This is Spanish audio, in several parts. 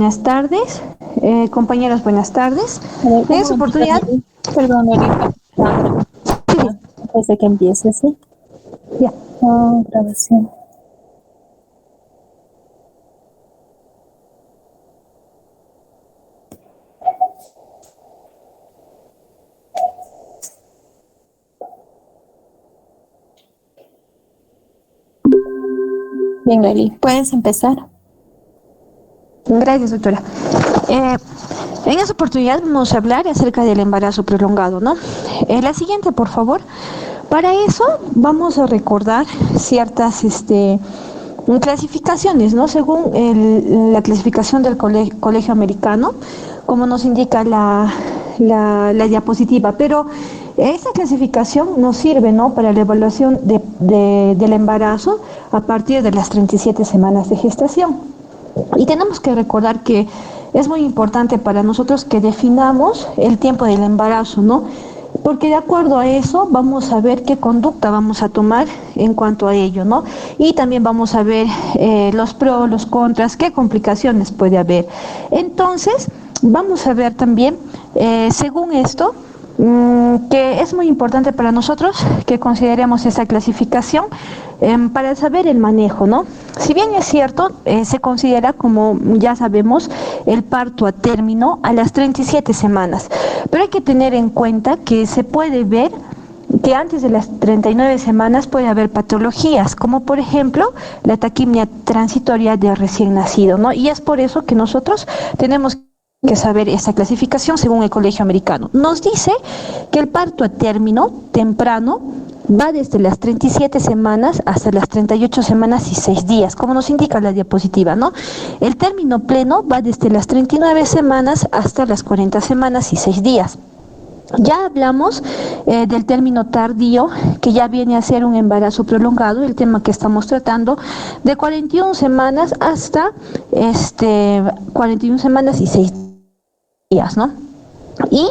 buenas tardes. Compañeros, buenas tardes. A ver, En un esta momentito, oportunidad, Nelly. Perdón, ahorita la sí, grabación. Antes de que empiece, ¿sí? ya. Grabación. Bien, Nelly, puedes empezar. Gracias, doctora. Eh, en esta oportunidad vamos a hablar acerca del embarazo prolongado, ¿no? La siguiente, por favor. Para eso vamos a recordar ciertas clasificaciones, ¿no? Según la clasificación del Colegio Americano, como nos indica la diapositiva. Pero esta clasificación nos sirve, ¿no?, para la evaluación del embarazo a partir de las 37 semanas de gestación. Y tenemos que recordar que es muy importante para nosotros que definamos el tiempo del embarazo, ¿no? Porque de acuerdo a eso vamos a ver qué conducta vamos a tomar en cuanto a ello, ¿no? Y también vamos a ver los pros, los contras, qué complicaciones puede haber. Entonces, vamos a ver también, según esto, que es muy importante para nosotros que consideremos esa clasificación para saber el manejo, ¿no? Si bien es cierto, se considera, como ya sabemos, el parto a término a las 37 semanas, pero hay que tener en cuenta que se puede ver que antes de las 39 semanas puede haber patologías, como por ejemplo la taquimia transitoria de recién nacido, ¿no? Y es por eso que nosotros tenemos que saber esta clasificación según el Colegio Americano. Nos dice que el parto a término temprano va desde las 37 semanas hasta las 38 semanas y 6 días, como nos indica la diapositiva, ¿no? El término pleno va desde las 39 semanas hasta las 40 semanas y 6 días. Ya hablamos del término tardío, que ya viene a ser un embarazo prolongado, el tema que estamos tratando, de 41 semanas hasta 41 semanas y 6 días, ¿no? Y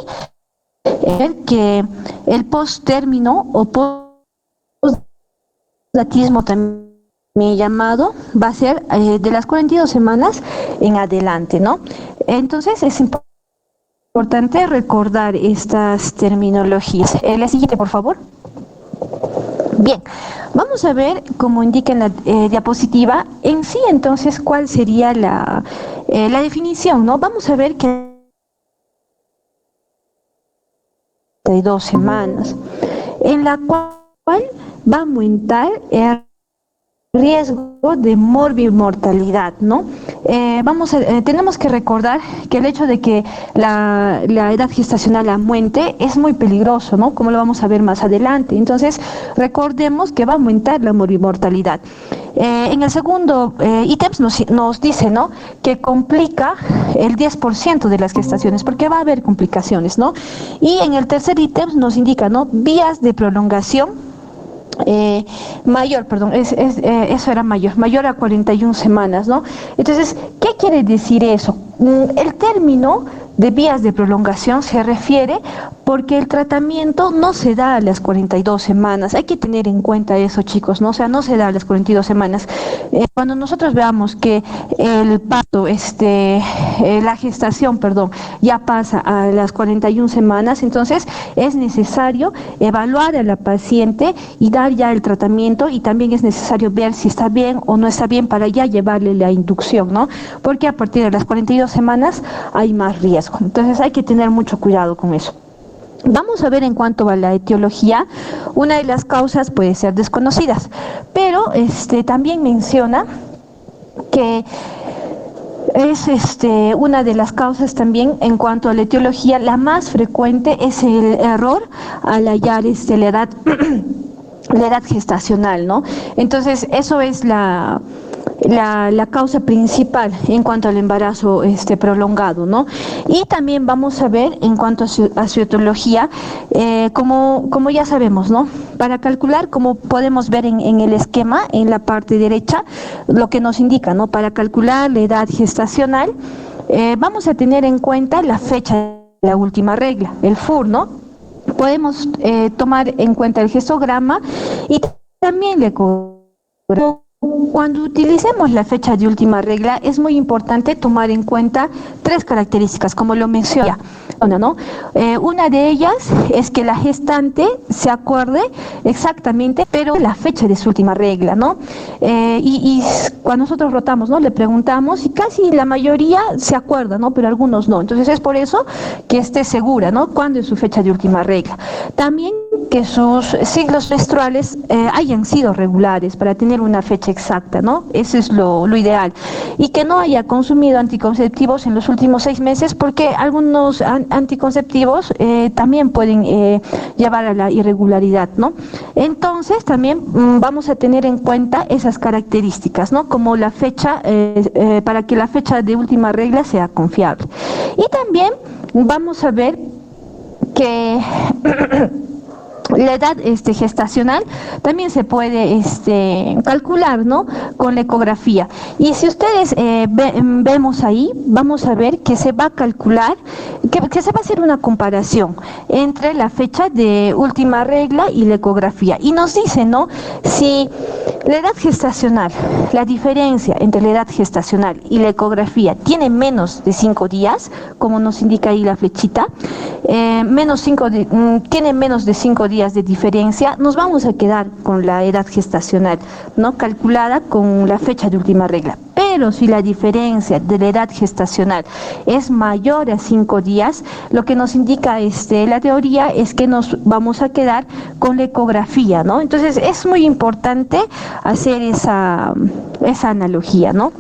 que el post-término o post-datismo también llamado, va a ser de las 42 semanas en adelante, ¿no? Entonces es importante recordar estas terminologías. La siguiente, por favor. Bien, vamos a ver, como indica en la diapositiva, en sí entonces cuál sería la definición, ¿no? Vamos a ver que 2 semanas, en la cual va a aumentar el riesgo de morbimortalidad, ¿no? Tenemos que recordar que el hecho de que la edad gestacional aumente es muy peligroso, ¿no? Como lo vamos a ver más adelante. Entonces, recordemos que va a aumentar la morbimortalidad. En el segundo ítem nos dice, ¿no?, que complica el 10% de las gestaciones, porque va a haber complicaciones, ¿no? Y en el tercer ítem nos indica, ¿no?, vías de prolongación mayor, perdón, eso era mayor a 41 semanas, ¿no? Entonces, ¿qué quiere decir eso? El término de vías de prolongación se refiere porque el tratamiento no se da a las 42 semanas. Hay que tener en cuenta eso, chicos, ¿no? O sea, no se da a las 42 semanas. Cuando nosotros veamos que el parto, la gestación, perdón, ya pasa a las 41 semanas, entonces es necesario evaluar a la paciente y dar ya el tratamiento, y también es necesario ver si está bien o no está bien para ya llevarle la inducción, ¿no? Porque a partir de las 42 semanas hay más riesgo. Entonces hay que tener mucho cuidado con eso. Vamos a ver en cuanto a la etiología, una de las causas puede ser desconocidas, pero también menciona que es una de las causas también en cuanto a la etiología, la más frecuente es el error al hallar la edad la edad gestacional, ¿no? Entonces, eso es la causa principal en cuanto al embarazo prolongado, ¿no? Y también vamos a ver en cuanto a su etiología, como ya sabemos, ¿no? Para calcular, como podemos ver en el esquema, en la parte derecha, lo que nos indica, ¿no? Para calcular la edad gestacional, vamos a tener en cuenta la fecha de la última regla, el FUR, ¿no? Podemos tomar en cuenta el gestograma y también la ecografía cuando utilicemos la fecha de última regla es muy importante tomar en cuenta tres características, como lo mencioné. ¿No? Una de ellas es que la gestante se acuerde exactamente, pero la fecha de su última regla, ¿no? Y cuando nosotros rotamos, ¿no? Le preguntamos y casi la mayoría se acuerda, ¿no? Pero algunos no. Entonces es por eso que esté segura, ¿no? Cuándo es su fecha de última regla. También que sus ciclos menstruales hayan sido regulares para tener una fecha exacta, ¿no? Eso es lo ideal. Y que no haya consumido anticonceptivos en los últimos 6 meses, porque algunos anticonceptivos también pueden llevar a la irregularidad, ¿no? Entonces también vamos a tener en cuenta esas características, ¿no? Como la fecha, para que la fecha de última regla sea confiable. Y también vamos a ver que la edad gestacional también se puede calcular, ¿no? Con la ecografía. Y si ustedes vemos ahí, vamos a ver que se va a calcular, que se va a hacer una comparación entre la fecha de última regla y la ecografía. Y nos dice, ¿no? Si la edad gestacional, la diferencia entre la edad gestacional y la ecografía tiene menos de 5 días, como nos indica ahí la flechita, tiene menos de 5 días de diferencia, nos vamos a quedar con la edad gestacional, ¿no? Calculada con la fecha de última regla. Pero si la diferencia de la edad gestacional es mayor a 5 días, lo que nos indica la teoría es que nos vamos a quedar con la ecografía, ¿no? Entonces es muy importante hacer esa analogía, ¿no?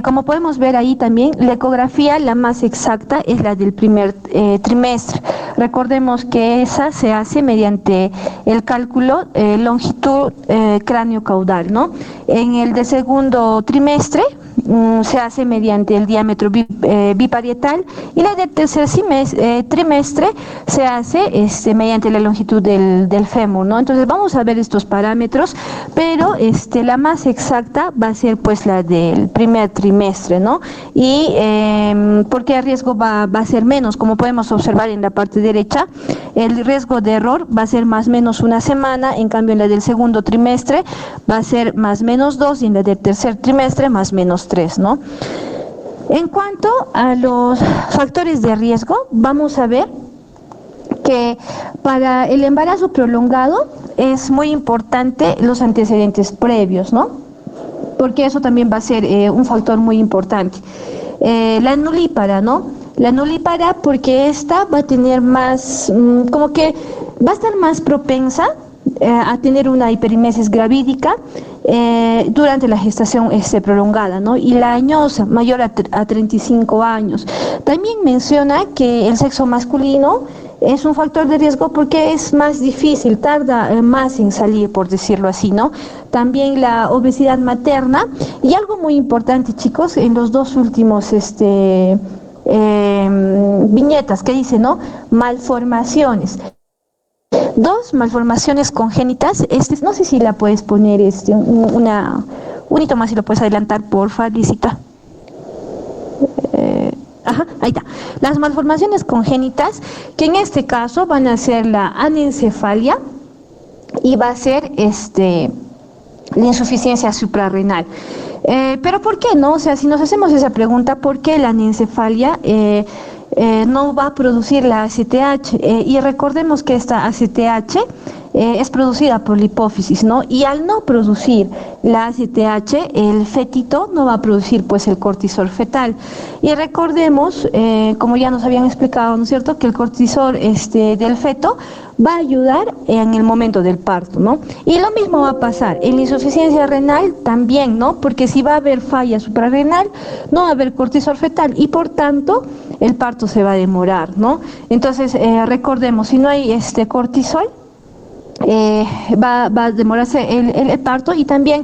Como podemos ver ahí también, la ecografía, la más exacta, es la del primer trimestre. Recordemos que esa se hace mediante el cálculo longitud cráneo-caudal, ¿no? En el de segundo trimestre se hace mediante el diámetro biparietal, y la del tercer trimestre se hace mediante la longitud del fémur, ¿no? Entonces vamos a ver estos parámetros, pero la más exacta va a ser pues la del primer trimestre, ¿no? Y porque el riesgo va a ser menos, como podemos observar en la parte derecha, el riesgo de error va a ser más o menos una semana, en cambio en la del segundo trimestre va a ser más o menos 2, y en la del tercer trimestre más o menos 3, ¿no? En cuanto a los factores de riesgo, vamos a ver que para el embarazo prolongado es muy importante los antecedentes previos, ¿no? Porque eso también va a ser un factor muy importante. La nulípara, ¿no? La nulípara, porque esta va a tener más, como que va a estar más propensa a tener una hiperimesis gravídica durante la gestación prolongada, ¿no? Y la añosa, mayor a 35 años. También menciona que el sexo masculino es un factor de riesgo porque es más difícil, tarda más en salir, por decirlo así, ¿no? También la obesidad materna, y algo muy importante, chicos, en los dos últimos viñetas que dice, ¿no? Malformaciones. 2 malformaciones congénitas, no sé si la puedes poner un hito más, si lo puedes adelantar, porfa, Lisita. Ajá, ahí está. Las malformaciones congénitas, que en este caso van a ser la anencefalia y va a ser la insuficiencia suprarrenal. Pero ¿por qué no? O sea, si nos hacemos esa pregunta, ¿por qué la anencefalia no va a producir la ACTH? Y recordemos que esta ACTH es producida por la hipófisis, ¿no? Y al no producir la ACTH, el fetito no va a producir pues el cortisol fetal. Y recordemos, como ya nos habían explicado, ¿no es cierto?, que el cortisol del feto va a ayudar en el momento del parto, ¿no? Y lo mismo va a pasar en la insuficiencia renal también, ¿no? Porque si va a haber falla suprarrenal, no va a haber cortisol fetal y por tanto el parto se va a demorar, ¿no? Entonces, recordemos, si no hay cortisol, va a demorarse el parto, y también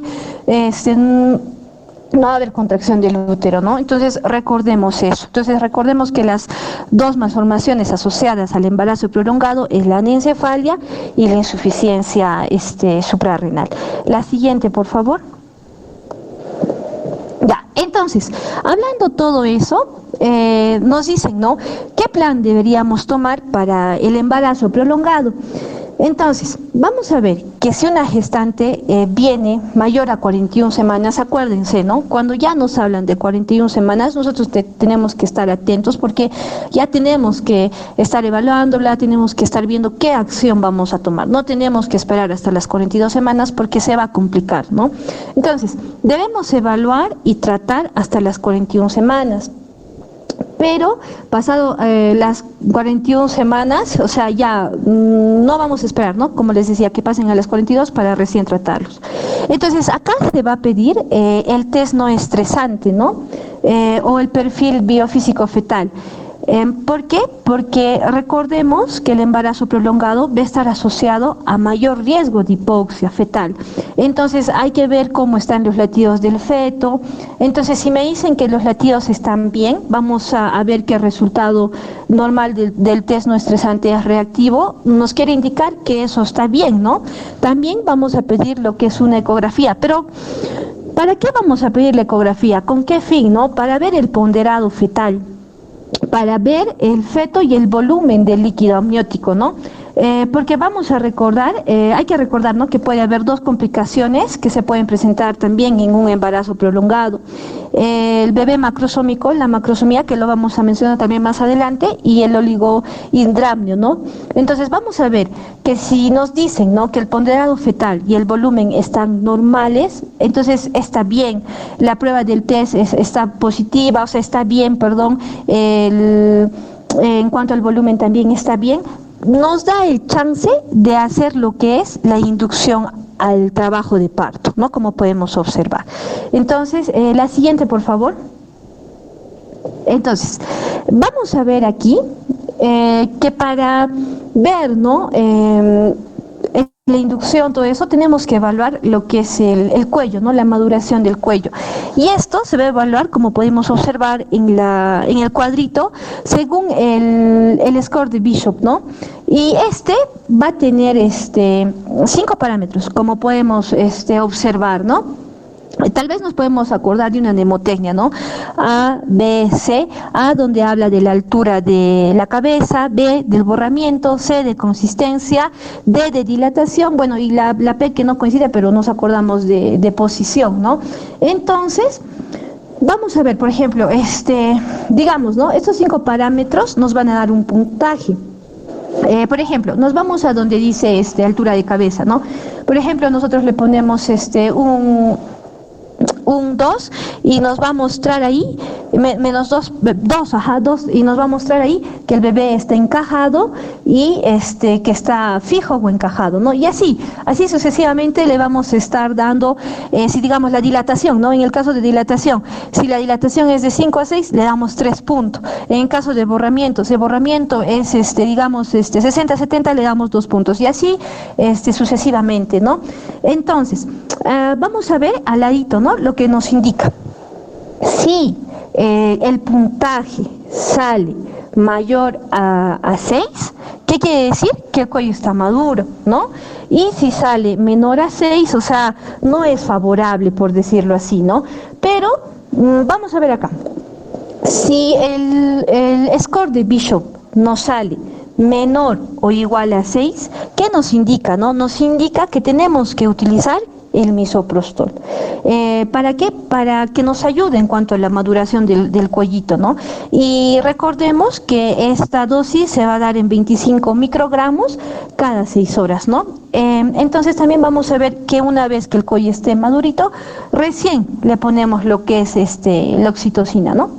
no va a haber contracción del útero, ¿no? Entonces recordemos eso. Entonces recordemos que las 2 malformaciones asociadas al embarazo prolongado es la anencefalia y la insuficiencia suprarrenal. La siguiente, por favor. Ya, entonces, hablando todo eso, nos dicen, ¿no?, ¿qué plan deberíamos tomar para el embarazo prolongado? Entonces, vamos a ver que si una gestante viene mayor a 41 semanas, acuérdense, ¿no? Cuando ya nos hablan de 41 semanas, nosotros tenemos que estar atentos porque ya tenemos que estar evaluándola, tenemos que estar viendo qué acción vamos a tomar. No tenemos que esperar hasta las 42 semanas porque se va a complicar, ¿no? Entonces, debemos evaluar y tratar hasta las 41 semanas. Pero pasado las 41 semanas, o sea, ya no vamos a esperar, ¿no? Como les decía, que pasen a las 42 para recién tratarlos. Entonces, acá se va a pedir el test no estresante, ¿no? O el perfil biofísico fetal. ¿Por qué? Porque recordemos que el embarazo prolongado va a estar asociado a mayor riesgo de hipoxia fetal. Entonces hay que ver cómo están los latidos del feto. Entonces si me dicen que los latidos están bien, vamos a ver que el resultado normal del test no estresante es reactivo. Nos quiere indicar que eso está bien, ¿no? También vamos a pedir lo que es una ecografía, pero ¿para qué vamos a pedir la ecografía? ¿Con qué fin, no? Para ver el ponderado fetal, para ver el feto y el volumen del líquido amniótico, ¿no? Porque vamos a recordar, hay que recordar, ¿no?, que puede haber dos complicaciones que se pueden presentar también en un embarazo prolongado. El bebé macrosómico, la macrosomía, que lo vamos a mencionar también más adelante, y el oligohidramnio, ¿no? Entonces vamos a ver que si nos dicen, ¿no?, que el ponderado fetal y el volumen están normales, entonces está bien, la prueba del test está positiva, o sea, está bien, perdón, en cuanto al volumen también está bien, nos da el chance de hacer lo que es la inducción al trabajo de parto, ¿no? Como podemos observar. Entonces, la siguiente, por favor. Entonces, vamos a ver aquí que para ver, ¿no?, la inducción, todo eso, tenemos que evaluar lo que es el cuello, ¿no?, la maduración del cuello. Y esto se va a evaluar, como podemos observar en el cuadrito, según el score de Bishop, ¿no? Y este va a tener 5 parámetros, como podemos observar, ¿no? Tal vez nos podemos acordar de una mnemotecnia, ¿no? A, B, C. A, donde habla de la altura de la cabeza; B, del borramiento; C, de consistencia; D, de dilatación; bueno, y la P, que no coincide, pero nos acordamos de posición, ¿no? Entonces, vamos a ver, por ejemplo, digamos, ¿no?, estos 5 parámetros nos van a dar un puntaje. Por ejemplo, nos vamos a donde dice altura de cabeza, ¿no? Por ejemplo, nosotros le ponemos un 2 y nos va a mostrar ahí, menos 2, 2, y nos va a mostrar ahí que el bebé está encajado y que está fijo o encajado, ¿no? Y así sucesivamente le vamos a estar dando, si digamos la dilatación, ¿no? En el caso de dilatación, si la dilatación es de 5 a 6, le damos 3 puntos. En caso de borramiento, si el borramiento es, digamos, 60 a 70, le damos 2 puntos. Y así, sucesivamente, ¿no? Entonces, vamos a ver al ladito, ¿no?, lo que nos indica. Si el puntaje sale mayor a 6, ¿qué quiere decir? Que el cuello está maduro, ¿no? Y si sale menor a 6, o sea, no es favorable, por decirlo así, ¿no? Pero vamos a ver acá. Si el score de Bishop nos sale menor o igual a 6, ¿qué nos indica, no? Nos indica que tenemos que utilizar el misoprostol. ¿Para qué? Para que nos ayude en cuanto a la maduración del cuellito, ¿no? Y recordemos que esta dosis se va a dar en 25 microgramos cada 6 horas, ¿no? Entonces también vamos a ver que una vez que el cuello esté madurito, recién le ponemos lo que es la oxitocina, ¿no?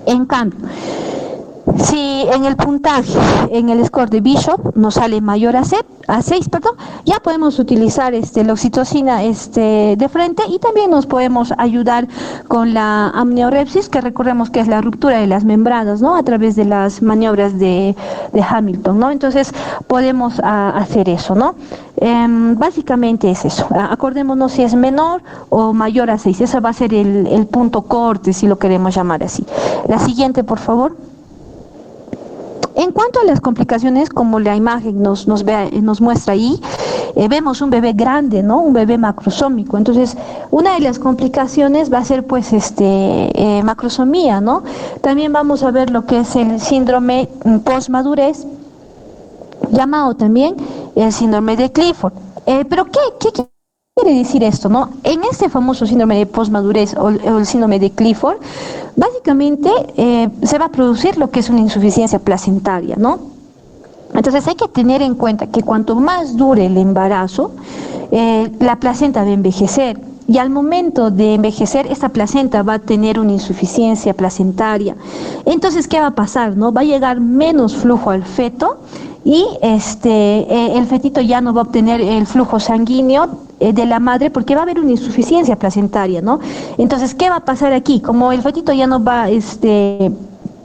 En cambio, si en el puntaje, en el score de Bishop nos sale mayor a 6, ya podemos utilizar la oxitocina de frente, y también nos podemos ayudar con la amniorepsis, que recordemos que es la ruptura de las membranas, ¿no?, a través de las maniobras de Hamilton, ¿no? Entonces podemos hacer eso, ¿no? Básicamente es eso. Acordémonos si es menor o mayor a 6. Ese va a ser el punto corte, si lo queremos llamar así. La siguiente, por favor. En cuanto a las complicaciones, como la imagen nos muestra ahí, vemos un bebé grande, ¿no?, un bebé macrosómico. Entonces, una de las complicaciones va a ser, pues, macrosomía, ¿no? También vamos a ver lo que es el síndrome postmadurez, llamado también el síndrome de Clifford. Pero ¿qué quiere decir esto, no? En este famoso síndrome de posmadurez o el síndrome de Clifford, básicamente se va a producir lo que es una insuficiencia placentaria, ¿no? Entonces hay que tener en cuenta que cuanto más dure el embarazo, la placenta va a envejecer. Y al momento de envejecer, esta placenta va a tener una insuficiencia placentaria. Entonces, ¿qué va a pasar? ¿No? Va a llegar menos flujo al feto y el fetito ya no va a obtener el flujo sanguíneo de la madre porque va a haber una insuficiencia placentaria, ¿no? Entonces, ¿qué va a pasar aquí? Como el fetito ya no va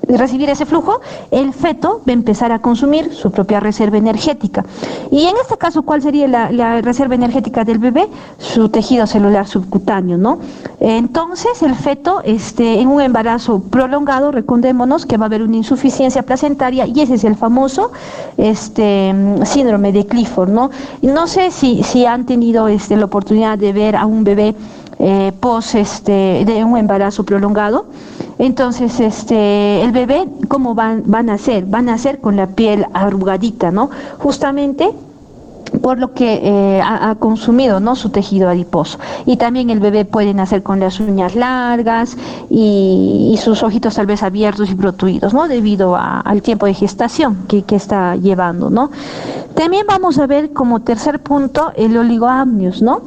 recibir ese flujo, el feto va a empezar a consumir su propia reserva energética. Y en este caso, ¿cuál sería la reserva energética del bebé? Su tejido celular subcutáneo, ¿no? Entonces, el feto, en un embarazo prolongado, recordémonos que va a haber una insuficiencia placentaria y ese es el famoso síndrome de Clifford, ¿no? No sé si han tenido la oportunidad de ver a un bebé de un embarazo prolongado. Entonces, el bebé, ¿cómo van a hacer? Van a hacer con la piel arrugadita, ¿no? Justamente por lo que ha consumido, ¿no? Su tejido adiposo. Y también el bebé puede nacer con las uñas largas y sus ojitos tal vez abiertos y protruidos, ¿no? Debido al tiempo de gestación que está llevando, ¿no? También vamos a ver como tercer punto el oligoamnios, ¿no?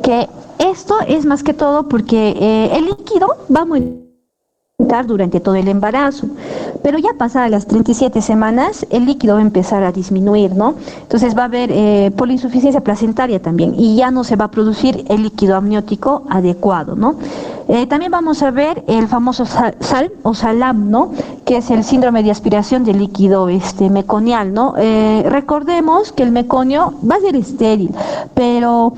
Que esto es más que todo porque el líquido va a aumentar durante todo el embarazo, pero ya pasadas las 37 semanas el líquido va a empezar a disminuir, ¿no? Entonces va a haber poliinsuficiencia placentaria también y ya no se va a producir el líquido amniótico adecuado, ¿no? También vamos a ver el famoso SALM o SALAM, ¿no? Que es el síndrome de aspiración del líquido meconial, ¿no? Recordemos que el meconio va a ser estéril, pero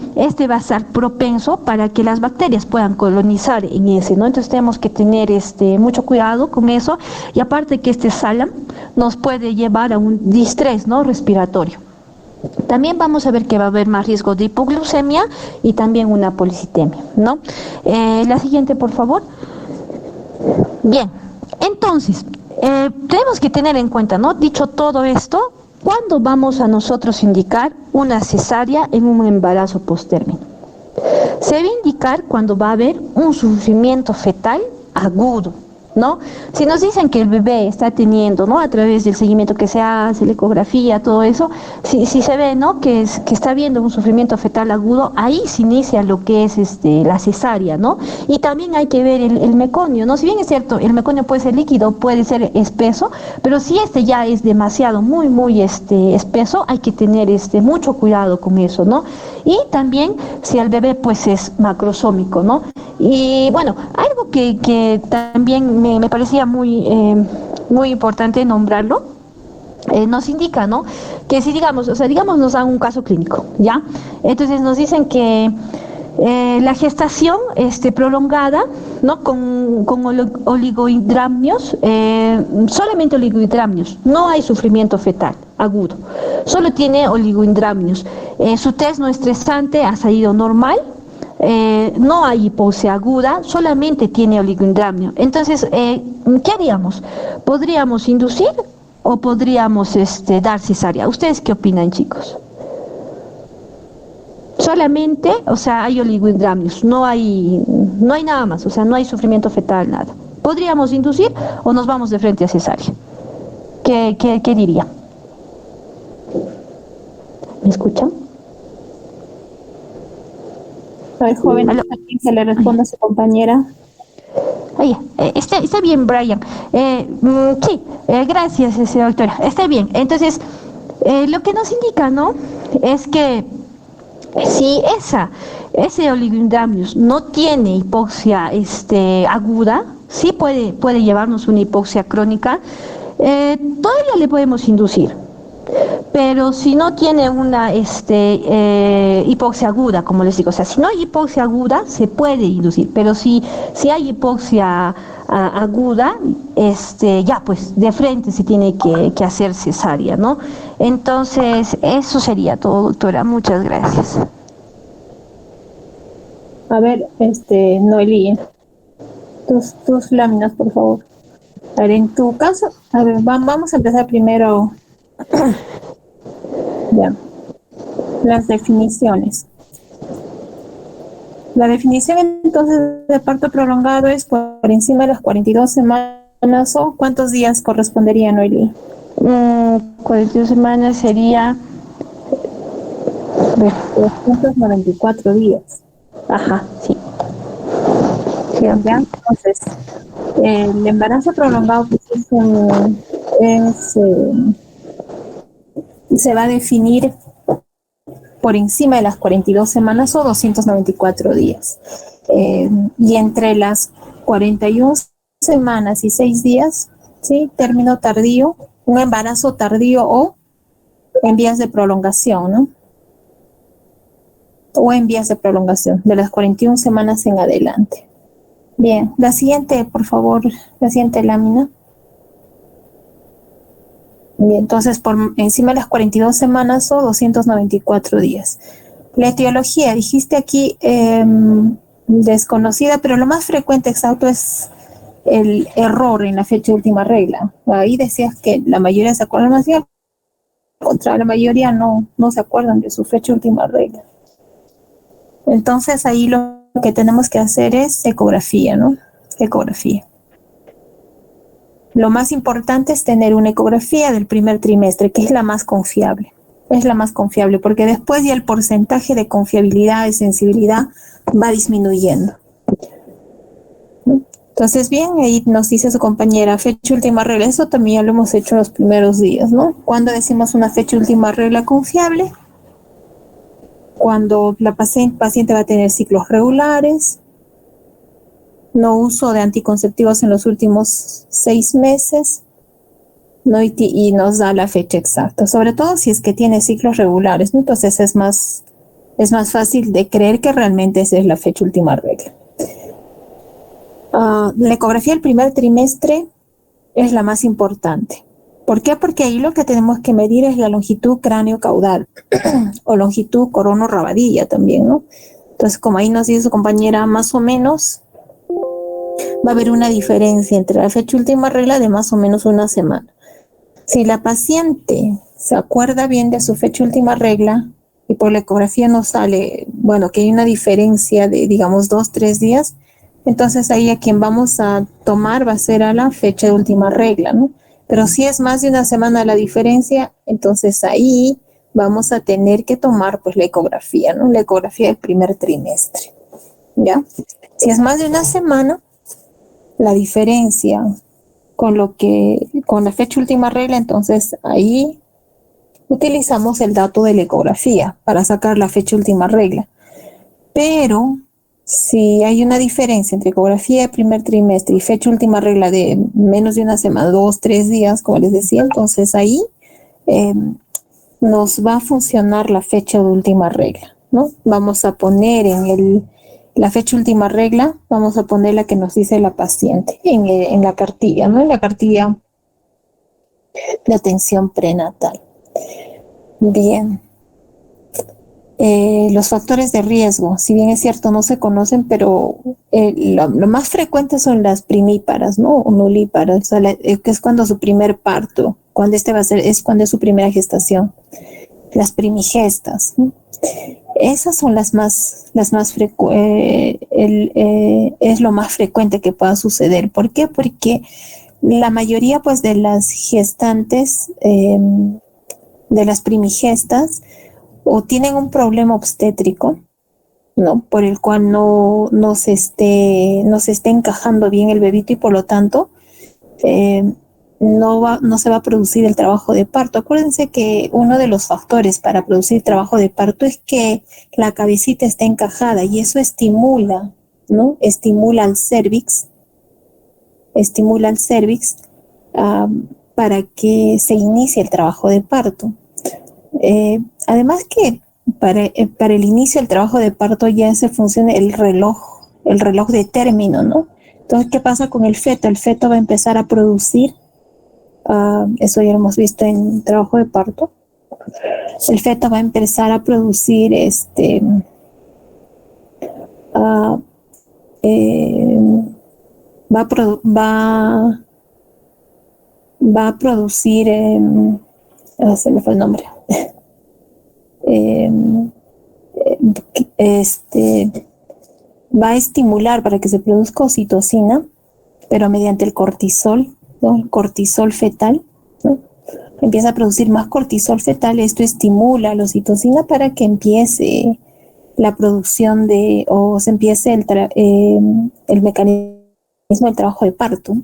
va a estar propenso para que las bacterias puedan colonizar en ese, ¿no? Entonces tenemos que tener mucho cuidado con eso y aparte que este SALAM nos puede llevar a un distrés, ¿no? Respiratorio. También vamos a ver que va a haber más riesgo de hipoglucemia y también una policitemia, ¿no? La siguiente, por favor. Bien, entonces, tenemos que tener en cuenta, ¿no? Dicho todo esto, ¿cuándo vamos a nosotros indicar una cesárea en un embarazo postérmino? Se va a indicar cuando va a haber un sufrimiento fetal agudo, ¿no? Si nos dicen que el bebé está teniendo, ¿no? A través del seguimiento que se hace, la ecografía, todo eso, si se ve, ¿no? Que está habiendo un sufrimiento fetal agudo, ahí se inicia lo que es la cesárea, ¿no? Y también hay que ver el meconio, ¿no? Si bien es cierto, el meconio puede ser líquido, puede ser espeso, pero si ya es demasiado, muy espeso, hay que tener mucho cuidado con eso, ¿no? Y también si el bebé pues es macrosómico, ¿no? Y bueno, algo que también me parecía muy importante nombrarlo, nos indica, ¿no? Que si digamos nos dan un caso clínico, ¿ya? Entonces nos dicen que la gestación prolongada, ¿no? Con oligohidramnios, solamente oligohidramnios, no hay sufrimiento fetal agudo, solo tiene oligohidramnios. Su test no estresante ha salido normal, no hay hipoxia aguda, solamente tiene oligohidramnio. Entonces, ¿qué haríamos? ¿Podríamos inducir o podríamos dar cesárea? ¿Ustedes qué opinan, chicos? Solamente, o sea, hay oligohidramnios, no hay nada más, o sea, no hay sufrimiento fetal, nada. ¿Podríamos inducir o nos vamos de frente a cesárea? ¿Qué diría? ¿Me escuchan? A ver, joven, ¿alguien se le responde a su compañera? Oye, está bien, Brian. Sí, gracias, doctora. Está bien. Entonces, lo que nos indica, ¿no? Es que si ese oligohidramnios no tiene hipoxia aguda, sí puede llevarnos una hipoxia crónica, todavía le podemos inducir. Pero si no tiene una hipoxia aguda, como les digo, o sea, si no hay hipoxia aguda, se puede inducir, pero si hay hipoxia aguda, ya pues de frente se tiene que hacer cesárea, ¿no? Entonces, eso sería todo, doctora. Muchas gracias. A ver, Noeli, tus láminas, por favor. A ver, en tu caso, a ver, vamos a empezar primero. Ya. las definiciones. La definición entonces de parto prolongado es por encima de las 42 semanas o ¿cuántos días correspondería, Noeli? 42 semanas sería... 294 días. Ajá, sí. Ya, entonces, el embarazo prolongado pues, se va a definir por encima de las 42 semanas o 294 días. Y entre las 41 semanas y 6 días, ¿sí? Término tardío, un embarazo tardío o en vías de prolongación, ¿no? O en vías de prolongación, de las 41 semanas en adelante. Bien, la siguiente, por favor, la siguiente lámina. Bien, entonces, por encima de las 42 semanas o 294 días. La etiología, dijiste aquí desconocida, pero lo más frecuente exacto es el error en la fecha de última regla. Ahí decías que la mayoría se acuerdan más bien, contra la mayoría no se acuerdan de su fecha de última regla. Entonces ahí lo que tenemos que hacer es ecografía, ¿no? Ecografía. Lo más importante es tener una ecografía del primer trimestre, que es la más confiable. Es la más confiable, porque después ya el porcentaje de confiabilidad y sensibilidad va disminuyendo. Entonces, bien, ahí nos dice su compañera, fecha última regla, eso también ya lo hemos hecho en los primeros días, ¿no? Cuando decimos una fecha última regla confiable, cuando la paciente va a tener ciclos regulares, no uso de anticonceptivos en los últimos 6 meses, ¿no? Y nos da la fecha exacta, sobre todo si es que tiene ciclos regulares, ¿no? Entonces es más fácil de creer que realmente esa es la fecha última regla. La ecografía del primer trimestre es la más importante. ¿Por qué? Porque ahí lo que tenemos que medir es la longitud cráneo-caudal o longitud corono-rabadilla también, ¿no? Entonces, como ahí nos dice su compañera, más o menos va a haber una diferencia entre la fecha última regla de más o menos una semana. Si la paciente se acuerda bien de su fecha última regla y por la ecografía nos sale, bueno, que hay una diferencia de, digamos, 2-3 días, entonces ahí a quien vamos a tomar va a ser a la fecha de última regla, ¿no? Pero si es más de una semana la diferencia, entonces ahí vamos a tener que tomar pues la ecografía, ¿no? La ecografía del primer trimestre, ¿ya? Si es más de una semana, la diferencia con la fecha última regla, entonces ahí utilizamos el dato de la ecografía para sacar la fecha última regla. Pero si hay una diferencia entre ecografía de primer trimestre y fecha última regla de menos de una semana, 2-3 días, como les decía, entonces ahí nos va a funcionar la fecha de última regla, ¿no? Vamos a poner la fecha última regla, vamos a poner la que nos dice la paciente en la cartilla, ¿no? En la cartilla de atención prenatal. Bien. Los factores de riesgo, si bien es cierto no se conocen, pero lo más frecuente son las primíparas, ¿no? O nulíparas, o sea, que es cuando su primer parto, cuando es cuando es su primera gestación. Las primigestas, ¿no? Esas son las más es lo más frecuente que pueda suceder. ¿Por qué? Porque la mayoría pues de las gestantes, de las primigestas, o tienen un problema obstétrico, ¿no? Por el cual no se esté encajando bien el bebito y por lo tanto no se va a producir el trabajo de parto. Acuérdense que uno de los factores para producir trabajo de parto es que la cabecita esté encajada y eso estimula, ¿no? Estimula al cervix para que se inicie el trabajo de parto. Además que para el inicio del trabajo de parto ya se funciona el reloj de término, ¿no? Entonces, ¿qué pasa con el feto? El feto va a empezar a producir, eso ya lo hemos visto en trabajo de parto, el feto va a empezar a producir va a producir, se me fue el nombre. eh, va a estimular para que se produzca oxitocina, pero mediante el cortisol, ¿no? El cortisol fetal, ¿no? Empieza a producir más cortisol fetal, esto estimula la oxitocina para que empiece la producción o se empiece el mecanismo del trabajo de parto.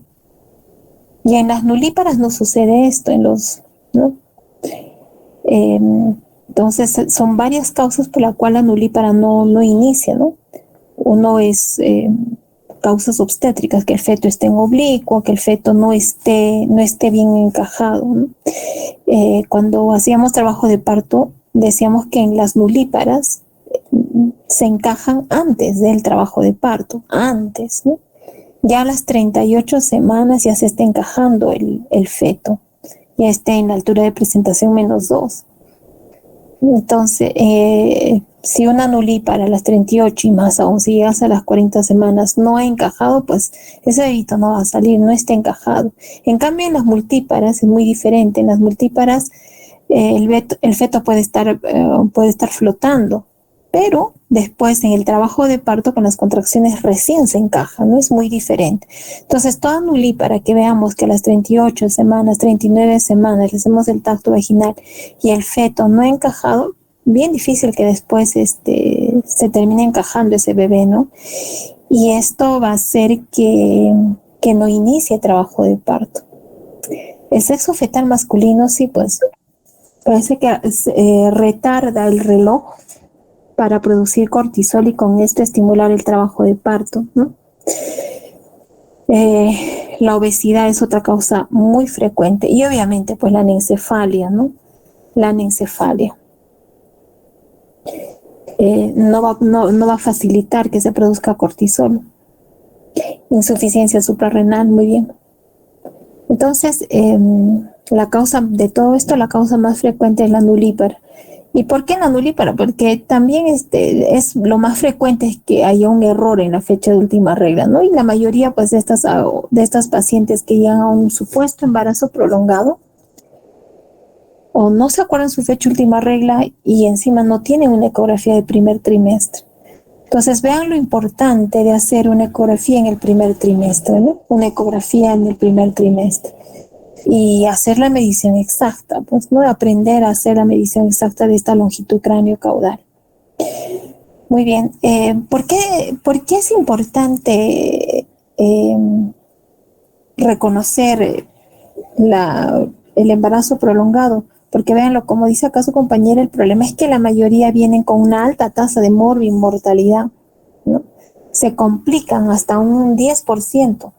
Y en las nulíparas no sucede esto, ¿no? Entonces son varias causas por las cuales la nulípara no inicia, ¿no? Uno es causas obstétricas, que el feto esté en oblicuo, que el feto no esté bien encajado, ¿no? Cuando hacíamos trabajo de parto, decíamos que en las nulíparas se encajan antes del trabajo de parto, antes, ¿no? Ya a las 38 semanas ya se está encajando el feto, ya está en la altura de presentación -2. Entonces, si una nulípara a las 38 y más aún, si llegas a las 40 semanas no ha encajado, pues ese bebito no va a salir, no está encajado. En cambio, en las multíparas es muy diferente. En las multíparas el feto puede estar flotando, pero después en el trabajo de parto con las contracciones recién se encaja, ¿no? Es muy diferente. Entonces, toda nulípara que veamos que a las 38 semanas, 39 semanas le hacemos el tacto vaginal y el feto no ha encajado, bien difícil que después se termine encajando ese bebé, ¿no? Y esto va a hacer que no inicie trabajo de parto. El sexo fetal masculino, sí, pues parece que retarda el reloj para producir cortisol y con esto estimular el trabajo de parto, ¿no? La obesidad es otra causa muy frecuente y obviamente pues la anencefalia, ¿no? La anencefalia no va a facilitar que se produzca cortisol. Insuficiencia suprarrenal, muy bien. Entonces, la causa de todo esto, la causa más frecuente es la nulípara. ¿Y por qué la nulípara? Porque también es lo más frecuente es que haya un error en la fecha de última regla, ¿no? Y la mayoría pues de estas pacientes que llegan a un supuesto embarazo prolongado o no se acuerdan su fecha de última regla y encima no tienen una ecografía de primer trimestre. Entonces vean lo importante de hacer una ecografía en el primer trimestre, ¿no? Una ecografía en el primer trimestre. Y hacer la medición exacta, pues, ¿no? Aprender a hacer la medición exacta de esta longitud cráneo-caudal. Muy bien. ¿Por qué es importante reconocer el embarazo prolongado? Porque véanlo, como dice acá su compañera, el problema es que la mayoría vienen con una alta tasa de morbimortalidad, ¿no? Se complican hasta un 10%,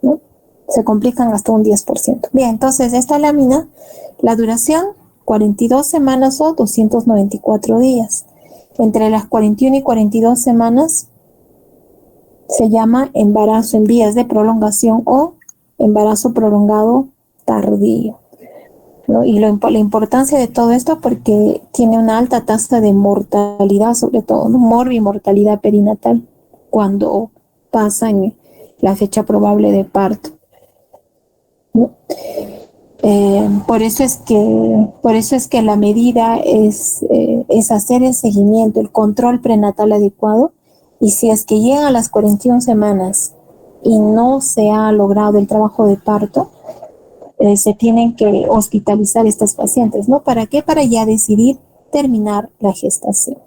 ¿no? Se complican hasta un 10%. Bien, entonces esta lámina, la duración, 42 semanas o 294 días. Entre las 41 y 42 semanas se llama embarazo en vías de prolongación o embarazo prolongado tardío, ¿no? Y la importancia de todo esto porque tiene una alta tasa de mortalidad, sobre todo, ¿no? Morbimortalidad perinatal cuando pasan la fecha probable de parto, ¿no? Por eso es que la medida es hacer el seguimiento, el control prenatal adecuado, y si es que llegan a las 41 semanas y no se ha logrado el trabajo de parto, se tienen que hospitalizar estas pacientes, ¿no? ¿Para qué? Para ya decidir terminar la gestación.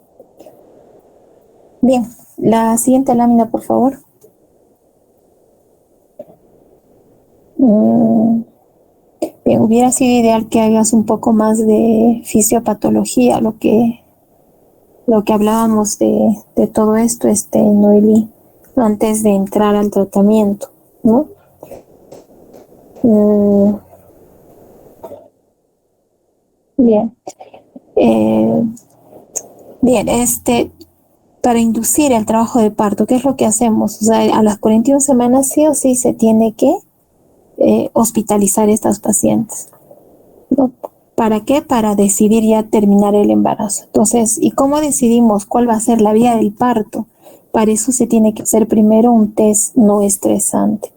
Bien, la siguiente lámina, por favor. Bien, hubiera sido ideal que hagas un poco más de fisiopatología, lo que hablábamos de todo esto, Noelí, antes de entrar al tratamiento, ¿no? Bien. Bien, para inducir el trabajo de parto, ¿qué es lo que hacemos? O sea, a las 41 semanas sí o sí se tiene que hospitalizar a estas pacientes, ¿no? ¿Para qué? Para decidir ya terminar el embarazo. Entonces, ¿y cómo decidimos cuál va a ser la vía del parto? Para eso se tiene que hacer primero un test no estresante.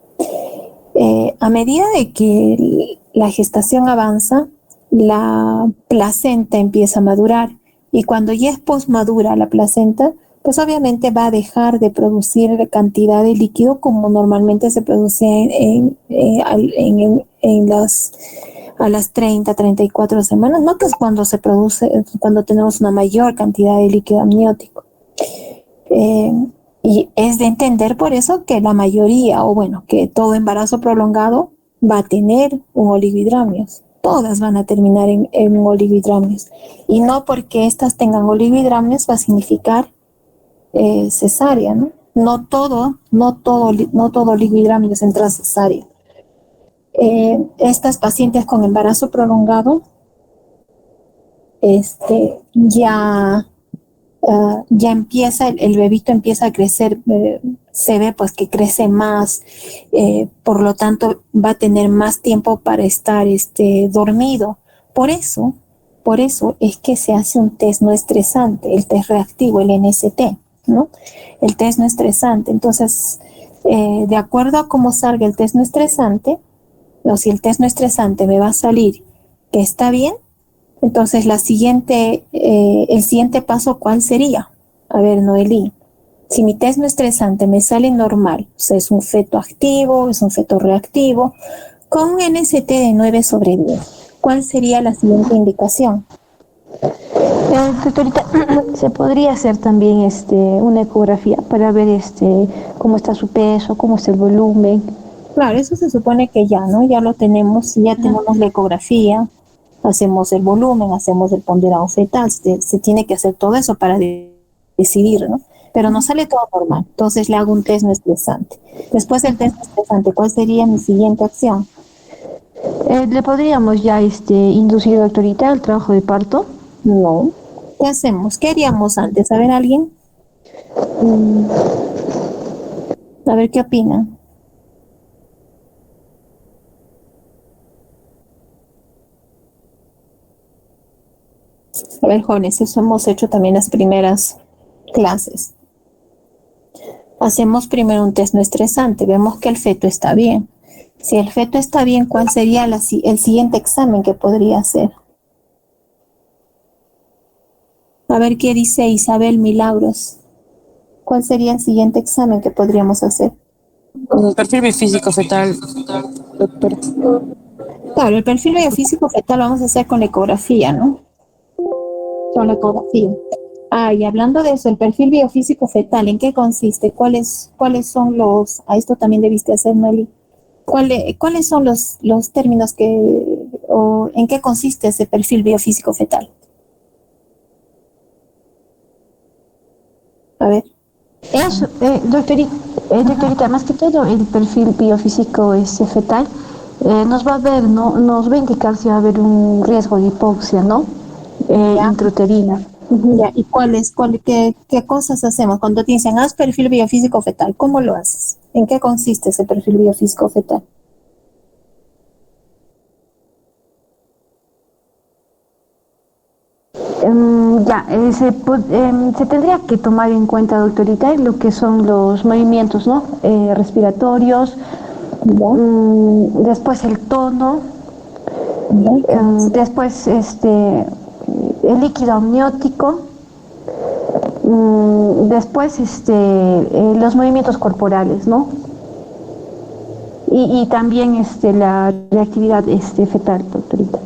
A medida de que la gestación avanza, la placenta empieza a madurar y cuando ya es posmadura la placenta, pues obviamente va a dejar de producir cantidad de líquido como normalmente se produce a las 34 semanas, ¿no? Que es cuando se produce, cuando tenemos una mayor cantidad de líquido amniótico. Eh, y es de entender por eso que la mayoría, o bueno, que todo embarazo prolongado va a tener un oligohidramnios. Todas van a terminar en oligohidramnios. Y no porque estas tengan oligohidramnios va a significar cesárea, ¿no? No todo oligohidramnios entra cesárea. Estas pacientes con embarazo prolongado, ya empieza, el bebito empieza a crecer, se ve pues que crece más, por lo tanto va a tener más tiempo para estar dormido. Por eso es que se hace un test no estresante, el test reactivo, el NST, ¿no? El test no estresante. Entonces, de acuerdo a cómo salga el test no estresante, o si el test no estresante me va a salir que está bien, entonces el siguiente paso, ¿cuál sería? A ver, Noelí, si mi test no estresante me sale normal, o sea, es un feto activo, es un feto reactivo, con un NST de 9/10, ¿cuál sería la siguiente indicación? Doctorita, se podría hacer también una ecografía para ver cómo está su peso, cómo está el volumen. Claro, eso se supone que ya, ¿no? Ya lo tenemos, ya tenemos la ecografía, hacemos el volumen, hacemos el ponderado fetal, se tiene que hacer todo eso para decidir, ¿no? Pero no sale todo normal, entonces le hago un test no estresante. Después del test no estresante, ¿cuál sería mi siguiente acción? ¿Le podríamos ya inducir, doctorita, al trabajo de parto? No. ¿Qué hacemos? ¿Qué haríamos antes? A ver, ¿alguien? A ver, ¿qué opina? A ver, jóvenes, eso hemos hecho también las primeras clases. Hacemos primero un test no estresante, vemos que el feto está bien. Si el feto está bien, ¿cuál sería el siguiente examen que podría hacer? A ver qué dice Isabel Milagros. ¿Cuál sería el siguiente examen que podríamos hacer? El perfil biofísico fetal, doctora. Claro, el perfil biofísico fetal lo vamos a hacer con la ecografía, ¿no? Con la ecografía. Ah, y hablando de eso, el perfil biofísico fetal, ¿en qué consiste? ¿Cuáles son los, a esto también debiste hacer, Nelly? ¿Cuáles son los términos o en qué consiste ese perfil biofísico fetal? A ver. Eso, doctorita, más que todo el perfil biofísico fetal nos va a ver, ¿no? Nos va a indicar si va a haber un riesgo de hipoxia, ¿no? Intrauterina. Ya, ¿y qué cosas hacemos? Cuando te dicen, haz perfil biofísico fetal, ¿cómo lo haces? ¿En qué consiste ese perfil biofísico fetal? Se tendría que tomar en cuenta, doctorita, lo que son los movimientos, ¿no? Respiratorios, después el tono, después el líquido amniótico, después los movimientos corporales, ¿no? Y también la reactividad fetal, doctorita.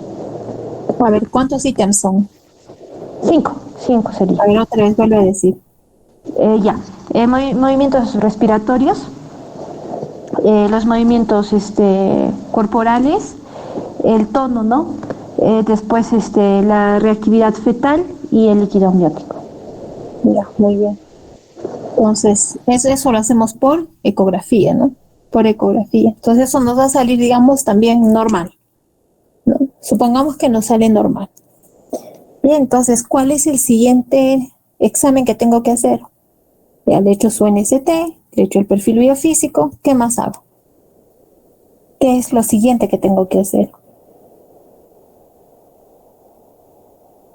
A ver, ¿cuántos ítems son? 5 sería. A ver, otra vez vuelve a decir. Movimientos respiratorios, los movimientos corporales, el tono, ¿no? Después la reactividad fetal y el líquido amniótico. Ya, muy bien. Entonces, eso lo hacemos por ecografía, ¿no? Por ecografía. Entonces, eso nos va a salir, digamos, también normal, ¿no? Supongamos que nos sale normal. Bien, entonces, ¿cuál es el siguiente examen que tengo que hacer? Ya le he hecho su NST, le he hecho el perfil biofísico, ¿qué más hago? ¿Qué es lo siguiente que tengo que hacer?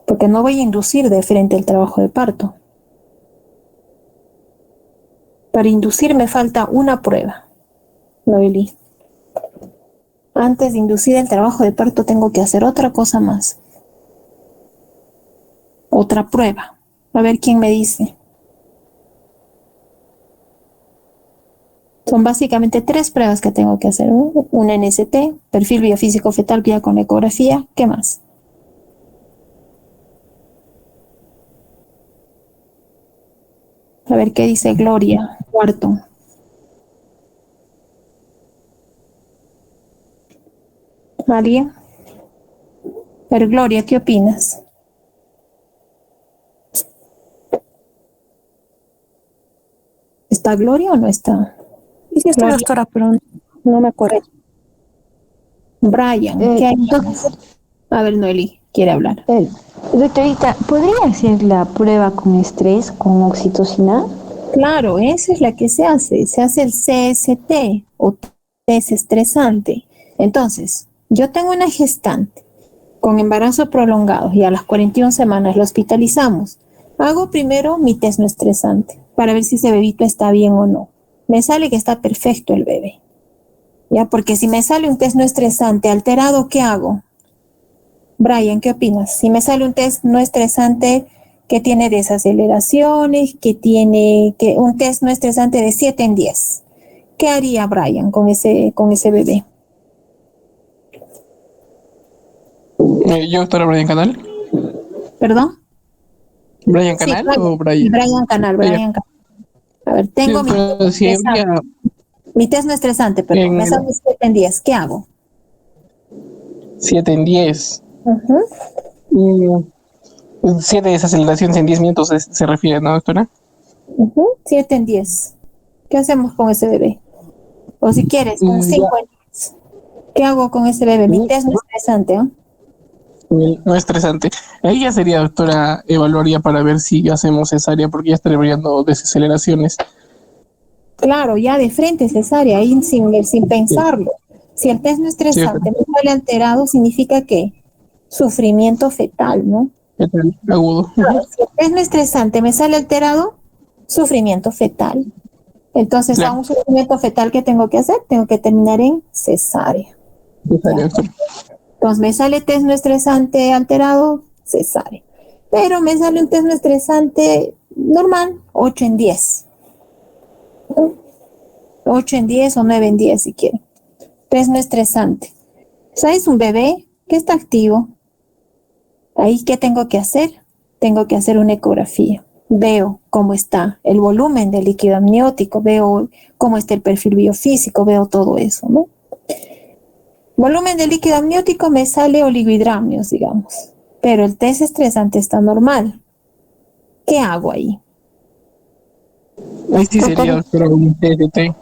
Porque no voy a inducir de frente el trabajo de parto. Para inducir me falta una prueba, Noelí. Antes de inducir el trabajo de parto tengo que hacer otra cosa más. Otra prueba. A ver quién me dice. Son básicamente 3 pruebas que tengo que hacer, ¿no? Una NST, perfil biofísico fetal vía con ecografía. ¿Qué más? A ver qué dice Gloria, cuarto. ¿Alguien? Pero Gloria, ¿qué opinas? ¿Está Gloria o no está? Sí, está, Gloria. doctora, pero no me acuerdo. Brian, ¿qué hay más? A ver, Noeli, quiere hablar. Doctorita, ¿podría hacer la prueba con estrés, con oxitocina? Claro, esa es la que se hace el CST o test estresante. Entonces, yo tengo una gestante con embarazo prolongado y a las 41 semanas lo hospitalizamos. Hago primero mi test no estresante para ver si ese bebito está bien o no. Me sale que está perfecto el bebé. Ya, porque si me sale un test no estresante alterado, ¿qué hago? Brian, ¿qué opinas? Si me sale un test no estresante que tiene desaceleraciones, un test no estresante de 7 en 10, ¿qué haría Brian con ese bebé? Yo, doctora Brian Canal. ¿Perdón? ¿Brian Sí, Canal Brian, o Brian? Brian Canal, Brian Canal. A ver, Sí, tengo doctora, si habría mi test no estresante, perdón, en me el sale 7 en 10, ¿qué hago? 7 en 10. Uh-huh. 7 desaceleraciones en 10 minutos se refiere, ¿no, doctora? 7 en 10. ¿Qué hacemos con ese bebé? O si quieres, un 5 Ya. en 10. ¿Qué hago con ese bebé? Mi test no estresante, ¿eh? No estresante. Ahí ya sería, doctora, evaluaría para ver si hacemos cesárea, porque ya estaría viendo desaceleraciones. Claro, ya de frente cesárea, ahí sin Sí, pensarlo. Si el test no sí, doctora. estresante me sale alterado, significa que sufrimiento fetal, ¿no? Agudo. Claro, si el test no estresante me sale alterado, sufrimiento fetal. Entonces, a Claro, un sufrimiento fetal, ¿qué tengo que hacer? Tengo que terminar en cesárea. cesárea, ¿Ya? doctora. Entonces, me sale test no estresante alterado, cesárea. Pero me sale un test no estresante normal, 8 en 10. 8 en 10 o 9 en 10 si quieren. Test no estresante. O sea, es un bebé que está activo. Ahí, ¿qué tengo que hacer? Tengo que hacer una ecografía. Veo cómo está el volumen del líquido amniótico, veo cómo está el perfil biofísico, veo todo eso, ¿no? Volumen del líquido amniótico me sale oligohidramnios, digamos, pero el test estresante está normal. ¿Qué hago ahí? Ahí sí sería, doctora, un TST.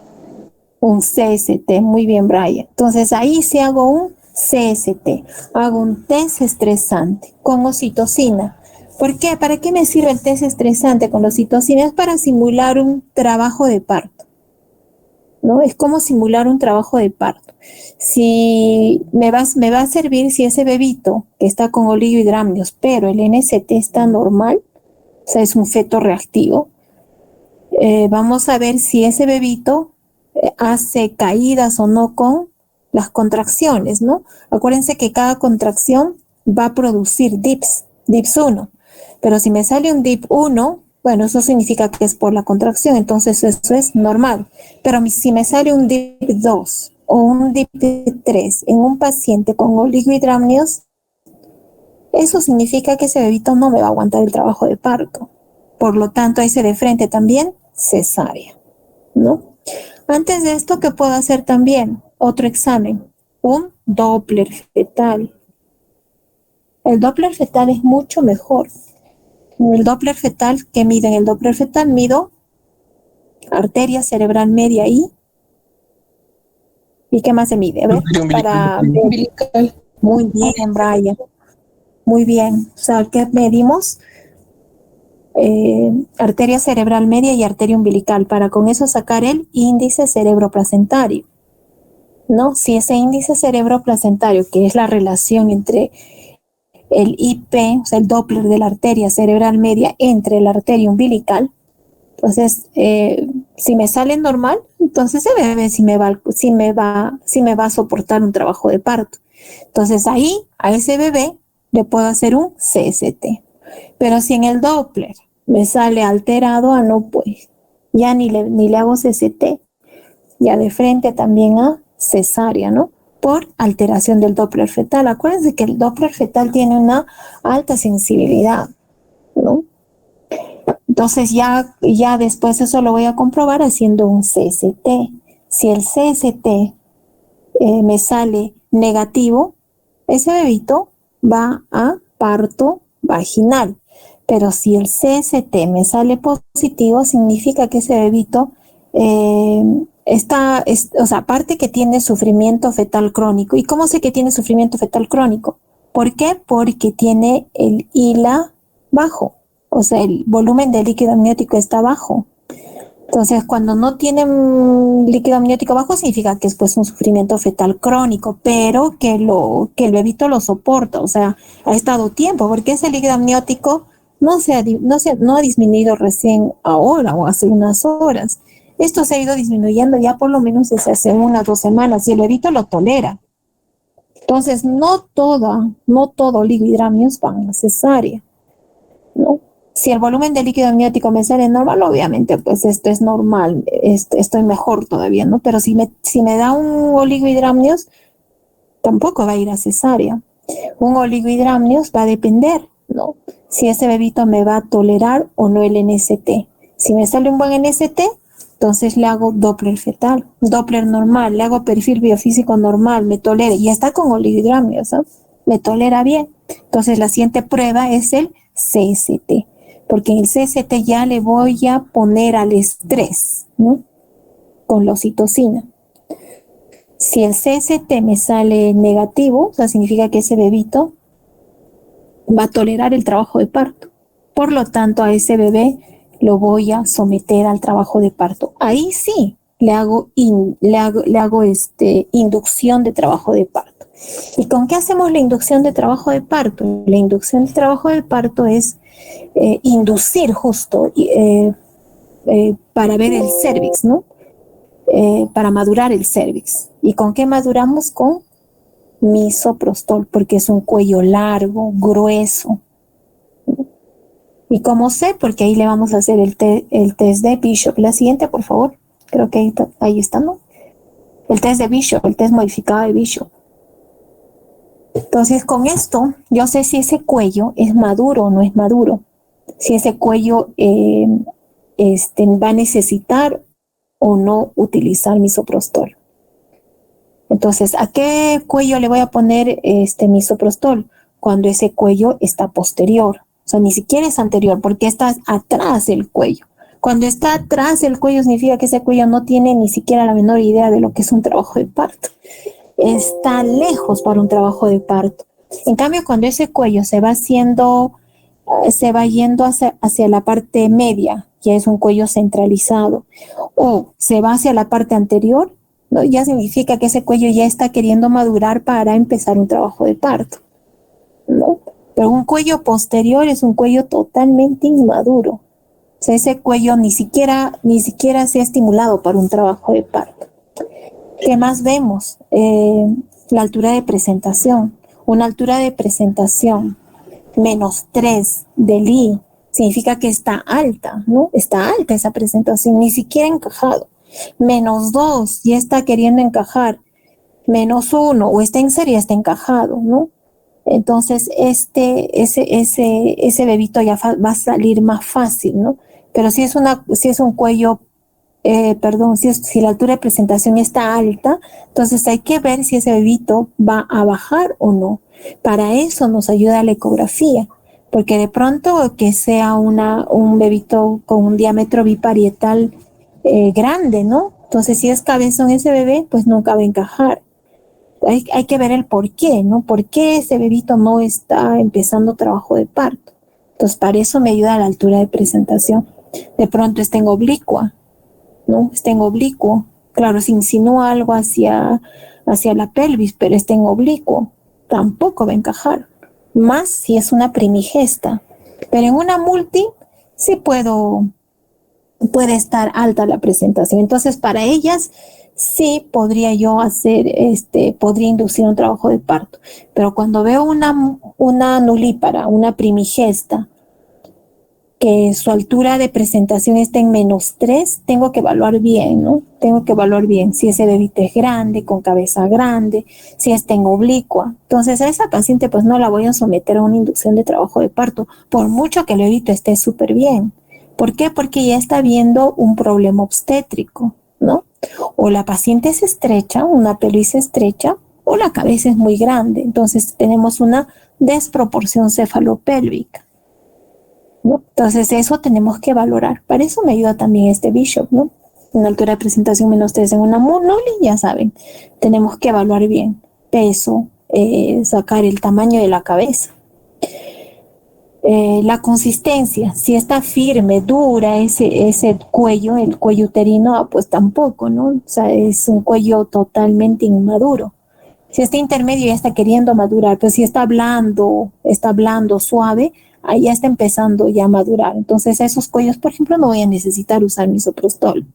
Un CST, muy bien, Brian. Entonces ahí sí hago un CST, hago un test estresante con oxitocina. ¿Por qué? ¿Para qué me sirve el test estresante con oxitocina? Es para simular un trabajo de parto, ¿no? Es como simular un trabajo de parto. Si me va a servir si ese bebito que está con oligohidramnios, pero el NST está normal, o sea, es un feto reactivo, vamos a ver si ese bebito hace caídas o no con las contracciones, ¿no? Acuérdense que cada contracción va a producir DIPS 1, pero si me sale un DIP 1, bueno, eso significa que es por la contracción, entonces eso es normal, pero si me sale un DIP 2 o un DIP 3 en un paciente con oligohidramnios, eso significa que ese bebito no me va a aguantar el trabajo de parto. Por lo tanto, ese de frente también, cesárea, ¿no? Antes de esto, ¿qué puedo hacer también? Otro examen, un Doppler fetal. El Doppler fetal es mucho mejor. El Doppler fetal, ¿qué mide? En el Doppler fetal mido arteria cerebral media ¿y qué más se mide? A ver, para ver. Umbilical. Muy bien, Brian. Muy bien. O sea, ¿qué medimos? Arteria cerebral media y arteria umbilical, para con eso sacar el índice cerebroplacentario, ¿no? Si ese índice cerebroplacentario, que es la relación entre el IP, o sea, el Doppler de la arteria cerebral media entre la arteria umbilical, entonces Si me sale normal, entonces ese bebé sí me va a soportar un trabajo de parto. Entonces ahí, a ese bebé, le puedo hacer un CST. Pero si en el Doppler me sale alterado, no, pues ya ni le hago CST. Ya de frente también a cesárea, ¿no? Por alteración del Doppler fetal. Acuérdense que el Doppler fetal tiene una alta sensibilidad, ¿no? Entonces ya después eso lo voy a comprobar haciendo un CST. Si el CST me sale negativo, ese bebito va a parto vaginal. Pero si el CST me sale positivo, significa que ese bebito o sea, aparte que tiene sufrimiento fetal crónico. ¿Y cómo sé que tiene sufrimiento fetal crónico? ¿Por qué? Porque tiene el ILA bajo, o sea, el volumen de líquido amniótico está bajo. Entonces, cuando no tiene líquido amniótico bajo, significa que es pues un sufrimiento fetal crónico, pero que el bebito lo soporta, o sea, ha estado tiempo, porque ese líquido amniótico no ha disminuido recién ahora o hace unas horas. Esto se ha ido disminuyendo ya por lo menos desde hace 1 o 2 semanas y el bebito lo tolera. Entonces, no todo oligohidramios van a cesárea, ¿no? Si el volumen de líquido amniótico me sale normal, obviamente, pues esto es normal, estoy mejor todavía, ¿no? Pero si me da un oligohidramnios, tampoco va a ir a cesárea. Un oligohidramnios va a depender, ¿no? Si ese bebito me va a tolerar o no el NST. Si me sale un buen NST, entonces le hago Doppler fetal, Doppler normal, le hago perfil biofísico normal, me tolera, y está con oligohidramnios, ¿no? Me tolera bien. Entonces la siguiente prueba es el CST, porque en el CST ya le voy a poner al estrés, ¿no? Con la oxitocina. Si el CST me sale negativo, o sea, significa que ese bebito va a tolerar el trabajo de parto. Por lo tanto, a ese bebé lo voy a someter al trabajo de parto. Ahí sí le hago inducción de trabajo de parto. ¿Y con qué hacemos la inducción de trabajo de parto? La inducción de trabajo de parto es inducir justo para ver el cervix, ¿no? Para madurar el cervix. ¿Y con qué maduramos? Con misoprostol, porque es un cuello largo, grueso. ¿Y cómo sé? Porque ahí le vamos a hacer el test de Bishop. La siguiente, por favor. Creo que ahí está, ¿no? El test de Bishop, el test modificado de Bishop. Entonces, con esto, yo sé si ese cuello es maduro o no es maduro. Si ese cuello va a necesitar o no utilizar misoprostol. Entonces, ¿a qué cuello le voy a poner misoprostol? Cuando ese cuello está posterior. O sea, ni siquiera es anterior, porque está atrás del cuello. Cuando está atrás del cuello, significa que ese cuello no tiene ni siquiera la menor idea de lo que es un trabajo de parto. Está lejos para un trabajo de parto. En cambio, cuando ese cuello se va yendo hacia la parte media, ya es un cuello centralizado, o se va hacia la parte anterior, ¿no? Ya significa que ese cuello ya está queriendo madurar para empezar un trabajo de parto, ¿no? Pero un cuello posterior es un cuello totalmente inmaduro. O sea, ese cuello ni siquiera se ha estimulado para un trabajo de parto. ¿Qué más vemos? La altura de presentación. Una altura de presentación -3 del I significa que está alta, ¿no? Está alta esa presentación, ni siquiera encajado. -2, ya está queriendo encajar. -1, o está en serie, está encajado, ¿no? Entonces, ese bebito ya va a salir más fácil, ¿no? Pero si es un cuello, si la altura de presentación está alta, entonces hay que ver si ese bebito va a bajar o no. Para eso nos ayuda la ecografía, porque de pronto que sea un bebito con un diámetro biparietal grande, ¿no? Entonces, si es cabezón ese bebé, pues nunca va a encajar. Hay que ver el por qué, ¿no? ¿Por qué ese bebito no está empezando trabajo de parto? Entonces, para eso me ayuda la altura de presentación. De pronto está en oblicua, ¿no? Está en oblicuo. Claro, se insinúa algo hacia la pelvis, pero está en oblicuo. Tampoco va a encajar. Más si es una primigesta. Pero en una multi sí puedo puede estar alta la presentación. Entonces, para ellas sí podría yo hacer, podría inducir un trabajo de parto. Pero cuando veo una nulípara, una primigesta, que su altura de presentación está en -3, tengo que evaluar bien, ¿no? Tengo que evaluar bien si ese bebito es grande, con cabeza grande, si está en oblicua. Entonces a esa paciente pues no la voy a someter a una inducción de trabajo de parto, por mucho que el bebito esté súper bien. ¿Por qué? Porque ya está viendo un problema obstétrico, ¿no? O la paciente es estrecha, una pelvis estrecha, o la cabeza es muy grande. Entonces tenemos una desproporción cefalopélvica, ¿no? Entonces eso tenemos que valorar. Para eso me ayuda también este Bishop, ¿no? Una altura de presentación -3 en una Noli, ya saben, tenemos que evaluar bien peso, sacar el tamaño de la cabeza. La consistencia, si está firme, dura ese cuello, el cuello uterino, pues tampoco, ¿no? O sea, es un cuello totalmente inmaduro. Si está intermedio ya está queriendo madurar, pero si está blando, suave, ahí ya está empezando ya a madurar. Entonces, esos cuellos, por ejemplo, no voy a necesitar usar misoprostol.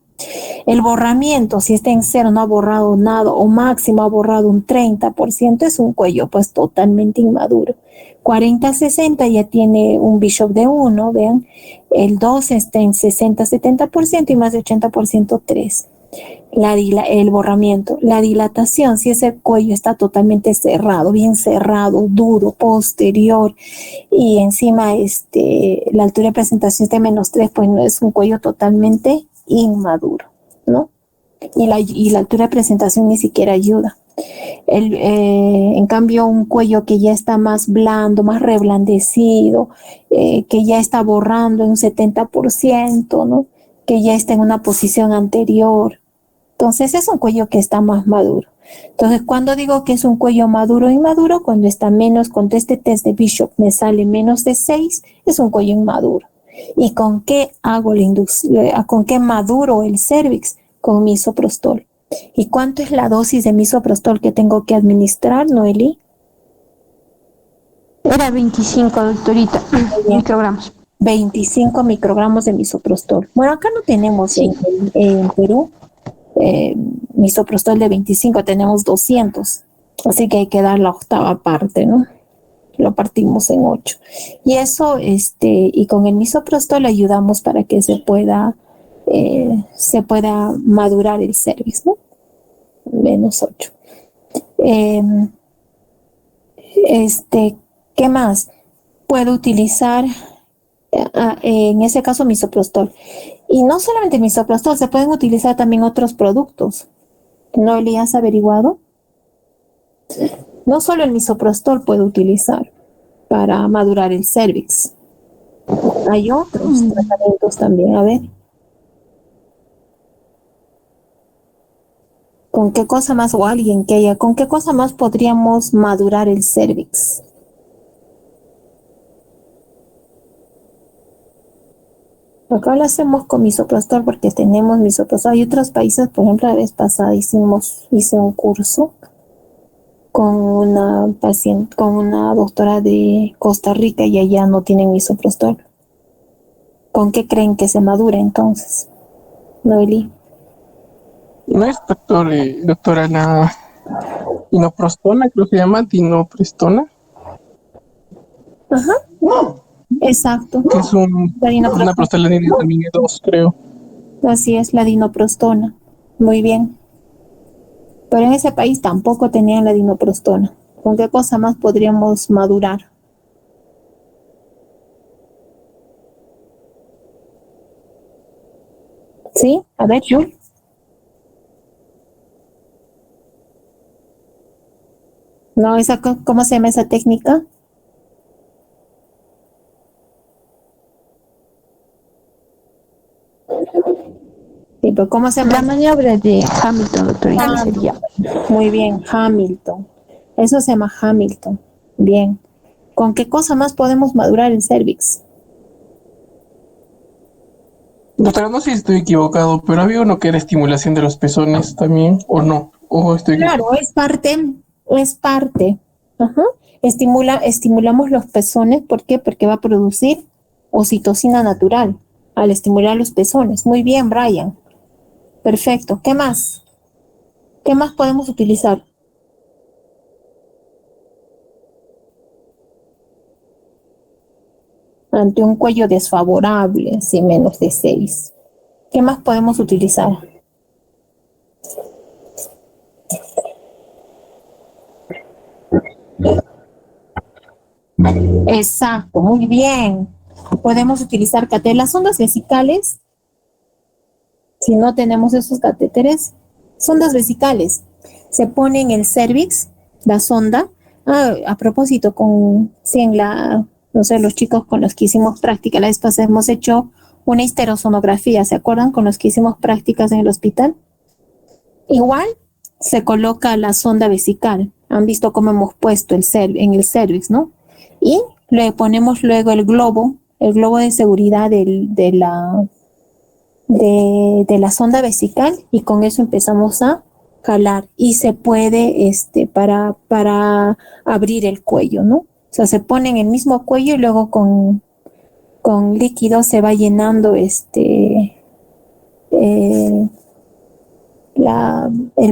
El borramiento, si está en 0, no ha borrado nada, o máximo ha borrado un 30%, es un cuello pues totalmente inmaduro. 40-60 ya tiene un Bishop de 1, vean, el 2 está en 60-70% y más de 80% 3. El borramiento, la dilatación, si ese cuello está totalmente cerrado, bien cerrado, duro, posterior, y encima la altura de presentación está en -3, pues no es un cuello totalmente inmaduro, ¿no? Y la altura de presentación ni siquiera ayuda. En cambio, un cuello que ya está más blando, más reblandecido, que ya está borrando en un 70%, ¿no? Que ya está en una posición anterior. Entonces es un cuello que está más maduro. Entonces, cuando digo que es un cuello maduro o inmaduro, cuando está menos, cuando este test de Bishop me sale menos de 6, es un cuello inmaduro. ¿Y con qué hago la inducción? ¿Con qué maduro el cervix? Con misoprostol. ¿Y cuánto es la dosis de misoprostol que tengo que administrar, Noeli? Era 25, doctorita, microgramos. 25 microgramos de misoprostol. Bueno, acá no tenemos Sí. en Perú misoprostol de 25, tenemos 200. Así que hay que dar la octava parte, ¿no? Lo partimos en 8. Y eso, y con el misoprostol ayudamos para que se pueda madurar el cervix, ¿no? -8. ¿Qué más? Puedo utilizar, en ese caso, misoprostol. Y no solamente misoprostol, se pueden utilizar también otros productos. ¿No le has averiguado? No solo el misoprostol puedo utilizar para madurar el cervix. Hay otros tratamientos también. A ver. ¿Con qué cosa más, o alguien que haya, con qué cosa más podríamos madurar el cervix? Acá lo hacemos con misoprostol porque tenemos misoprostol. Hay otros países, por ejemplo, la vez pasada hice un curso con una paciente, con una doctora de Costa Rica, y allá no tienen misoprostol. ¿Con qué creen que se madura entonces, Noeli? No es doctora, la dinoprostona, creo que se llama dinoprostona, Ajá, exacto. que es La una dinoprostona. prostaglandina también 2, creo. Así es, la dinoprostona. Muy bien. Pero en ese país tampoco tenían la dinoprostona. ¿Con qué cosa más podríamos madurar? ¿Sí? A ver, Jules. No, ¿cómo se llama esa técnica? Sí, pero ¿cómo se llama? La maniobra de Hamilton, doctorita, sería. Muy bien, Hamilton. Eso se llama Hamilton. Bien. ¿Con qué cosa más podemos madurar el cervix? Doctora, no sé si estoy equivocado, pero había uno que era estimulación de los pezones también, ¿o no? ¿O estoy equivocado? Claro, es parte. Ajá. Estimulamos los pezones, ¿por qué? Porque va a producir oxitocina natural. al estimular los pezones. Muy bien, Brian. Perfecto. ¿Qué más? ¿Qué más podemos utilizar? Ante un cuello desfavorable, si menos de 6. ¿Qué más podemos utilizar? Exacto, muy bien. Podemos utilizar las sondas vesicales. Si no tenemos esos catéteres, sondas vesicales. Se pone en el cervix la sonda. A propósito, no sé, los chicos con los que hicimos práctica la vez pasada hemos hecho una histerosonografía, ¿se acuerdan? Con los que hicimos prácticas en el hospital. Igual se coloca la sonda vesical. Han visto cómo hemos puesto en el cervix, ¿no? Y le ponemos luego el globo de seguridad de la sonda vesical, y con eso empezamos a jalar y se puede para abrir el cuello, ¿no? O sea, se pone en el mismo cuello y luego con líquido se va llenando el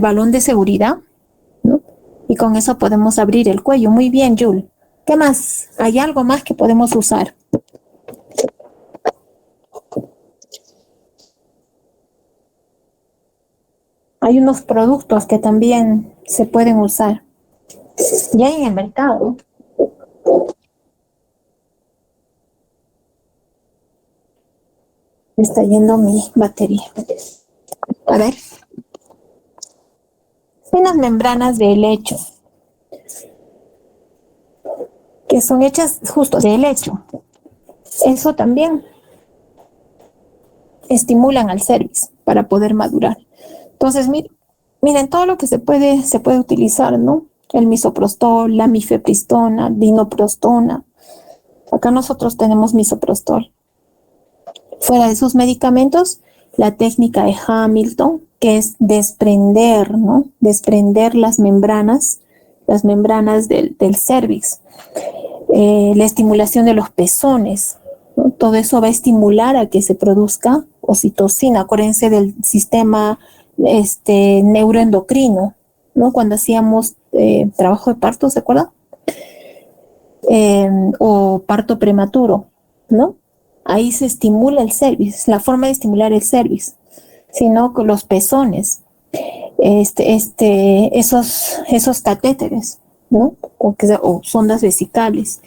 balón de seguridad, ¿no? Y con eso podemos abrir el cuello. Muy bien, Jules. ¿Qué más? ¿Hay algo más que podemos usar? Hay unos productos que también se pueden usar. Ya hay en el mercado. Me está yendo mi batería. A ver. Hay unas membranas de helecho que son hechas justo de helecho. Eso también estimulan al cervix para poder madurar. Entonces, miren todo lo que se puede utilizar, ¿no? El misoprostol, la mifepristona, dinoprostona. Acá nosotros tenemos misoprostol. Fuera de esos medicamentos, la técnica de Hamilton, que es desprender, ¿no? Desprender las membranas del cervix. La estimulación de los pezones, ¿no? Todo eso va a estimular a que se produzca oxitocina. Acuérdense del sistema neuroendocrino, ¿no? Cuando hacíamos trabajo de parto, ¿se acuerdan? O parto prematuro, ¿no? Ahí se estimula el cervix, la forma de estimular el cervix, sino con los pezones, esos catéteres, ¿no? O sondas vesicales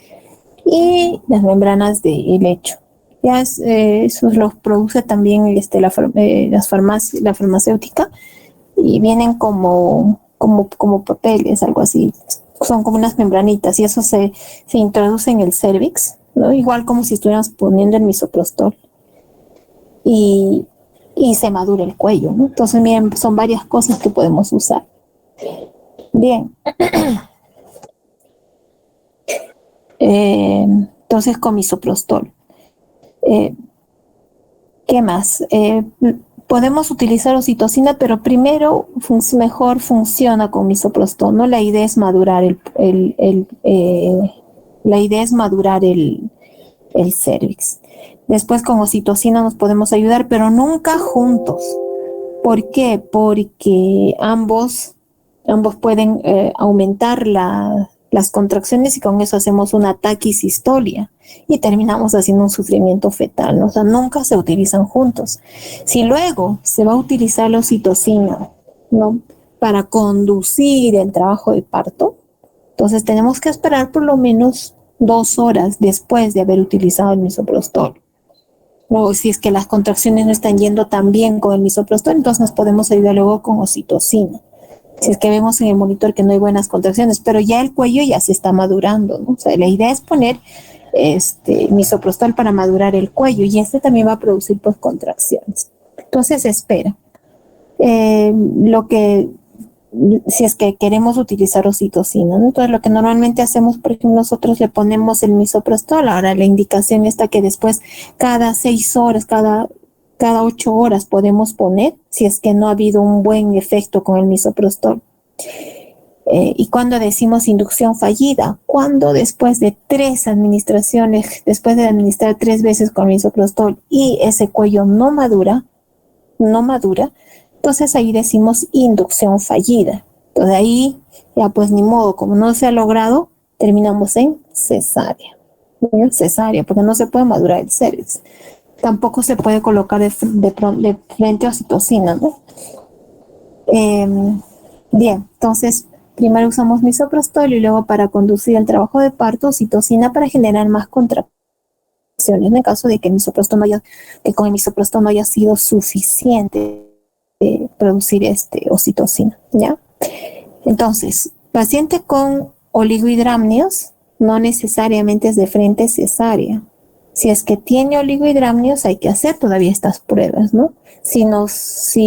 y las membranas de helecho. Ya eso los produce también la farmacéutica, y vienen como papeles, algo así. Son como unas membranitas y eso se introduce en el cervix, ¿no? Igual como si estuviéramos poniendo el misoprostol. Y se madura el cuello, ¿no? Entonces, miren, son varias cosas que podemos usar. Bien. Entonces, con misoprostol. ¿Qué más? Podemos utilizar oxitocina, pero primero mejor funciona con misoprostol, ¿no? La idea es madurar el cervix. Después con oxitocina nos podemos ayudar, pero nunca juntos. ¿Por qué? Porque ambos pueden aumentar las contracciones y con eso hacemos una taquisistolia y terminamos haciendo un sufrimiento fetal, ¿no? O sea, nunca se utilizan juntos. Si luego se va a utilizar la oxitocina, ¿no?, para conducir el trabajo de parto, entonces tenemos que esperar por lo menos 2 horas después de haber utilizado el misoprostol. O si es que las contracciones no están yendo tan bien con el misoprostol, entonces nos podemos ayudar luego con oxitocina. Si es que vemos en el monitor que no hay buenas contracciones, pero ya el cuello ya se está madurando, ¿no? O sea, la idea es poner misoprostol para madurar el cuello, y también va a producir pues contracciones. Entonces espera. Si es que queremos utilizar oxitocina, ¿no? Entonces lo que normalmente hacemos, por ejemplo, nosotros le ponemos el misoprostol. Ahora la indicación está que después cada 6 horas, cada 8 horas podemos poner, si es que no ha habido un buen efecto con el misoprostol. Y cuando decimos inducción fallida, cuando después de 3 administraciones, después de administrar 3 veces con misoprostol y ese cuello no madura, entonces ahí decimos inducción fallida. Entonces ahí ya pues ni modo, como no se ha logrado, terminamos en cesárea. ¿No? Cesárea, porque no se puede madurar el cervix. Tampoco se puede colocar de frente oxitocina, ¿no? Bien, entonces primero usamos misoprostol y luego para conducir el trabajo de parto, oxitocina para generar más contracciones en el caso de que con el misoprostol no haya sido suficiente producir oxitocina, ¿ya? Entonces, paciente con oligohidramnios no necesariamente es de frente cesárea. Si es que tiene oligohidramnios, hay que hacer todavía estas pruebas, ¿no? Si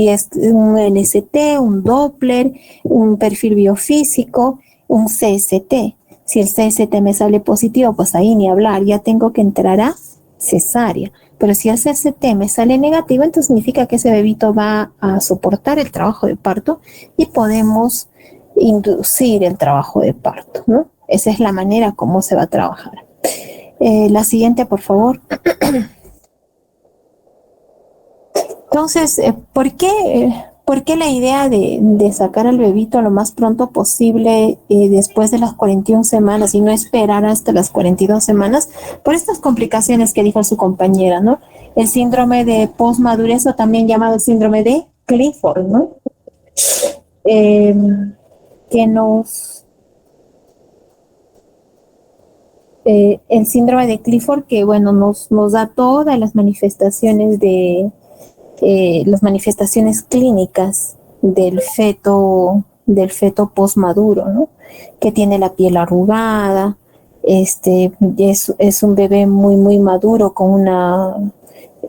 es un NST, un Doppler, un perfil biofísico, un CST. Si el CST me sale positivo, pues ahí ni hablar, ya tengo que entrar a cesárea. Pero si el CST me sale negativo, entonces significa que ese bebito va a soportar el trabajo de parto y podemos inducir el trabajo de parto, ¿no? Esa es la manera como se va a trabajar. La siguiente, por favor. Entonces, ¿por qué la idea de sacar al bebito lo más pronto posible después de las 41 semanas y no esperar hasta las 42 semanas? Por estas complicaciones que dijo su compañera, ¿no? El síndrome de posmadurez, o también llamado síndrome de Clifford, ¿no? El síndrome de Clifford que, bueno, nos da todas las manifestaciones las manifestaciones clínicas del feto posmaduro, ¿no? Que tiene la piel arrugada, es un bebé muy, muy maduro con una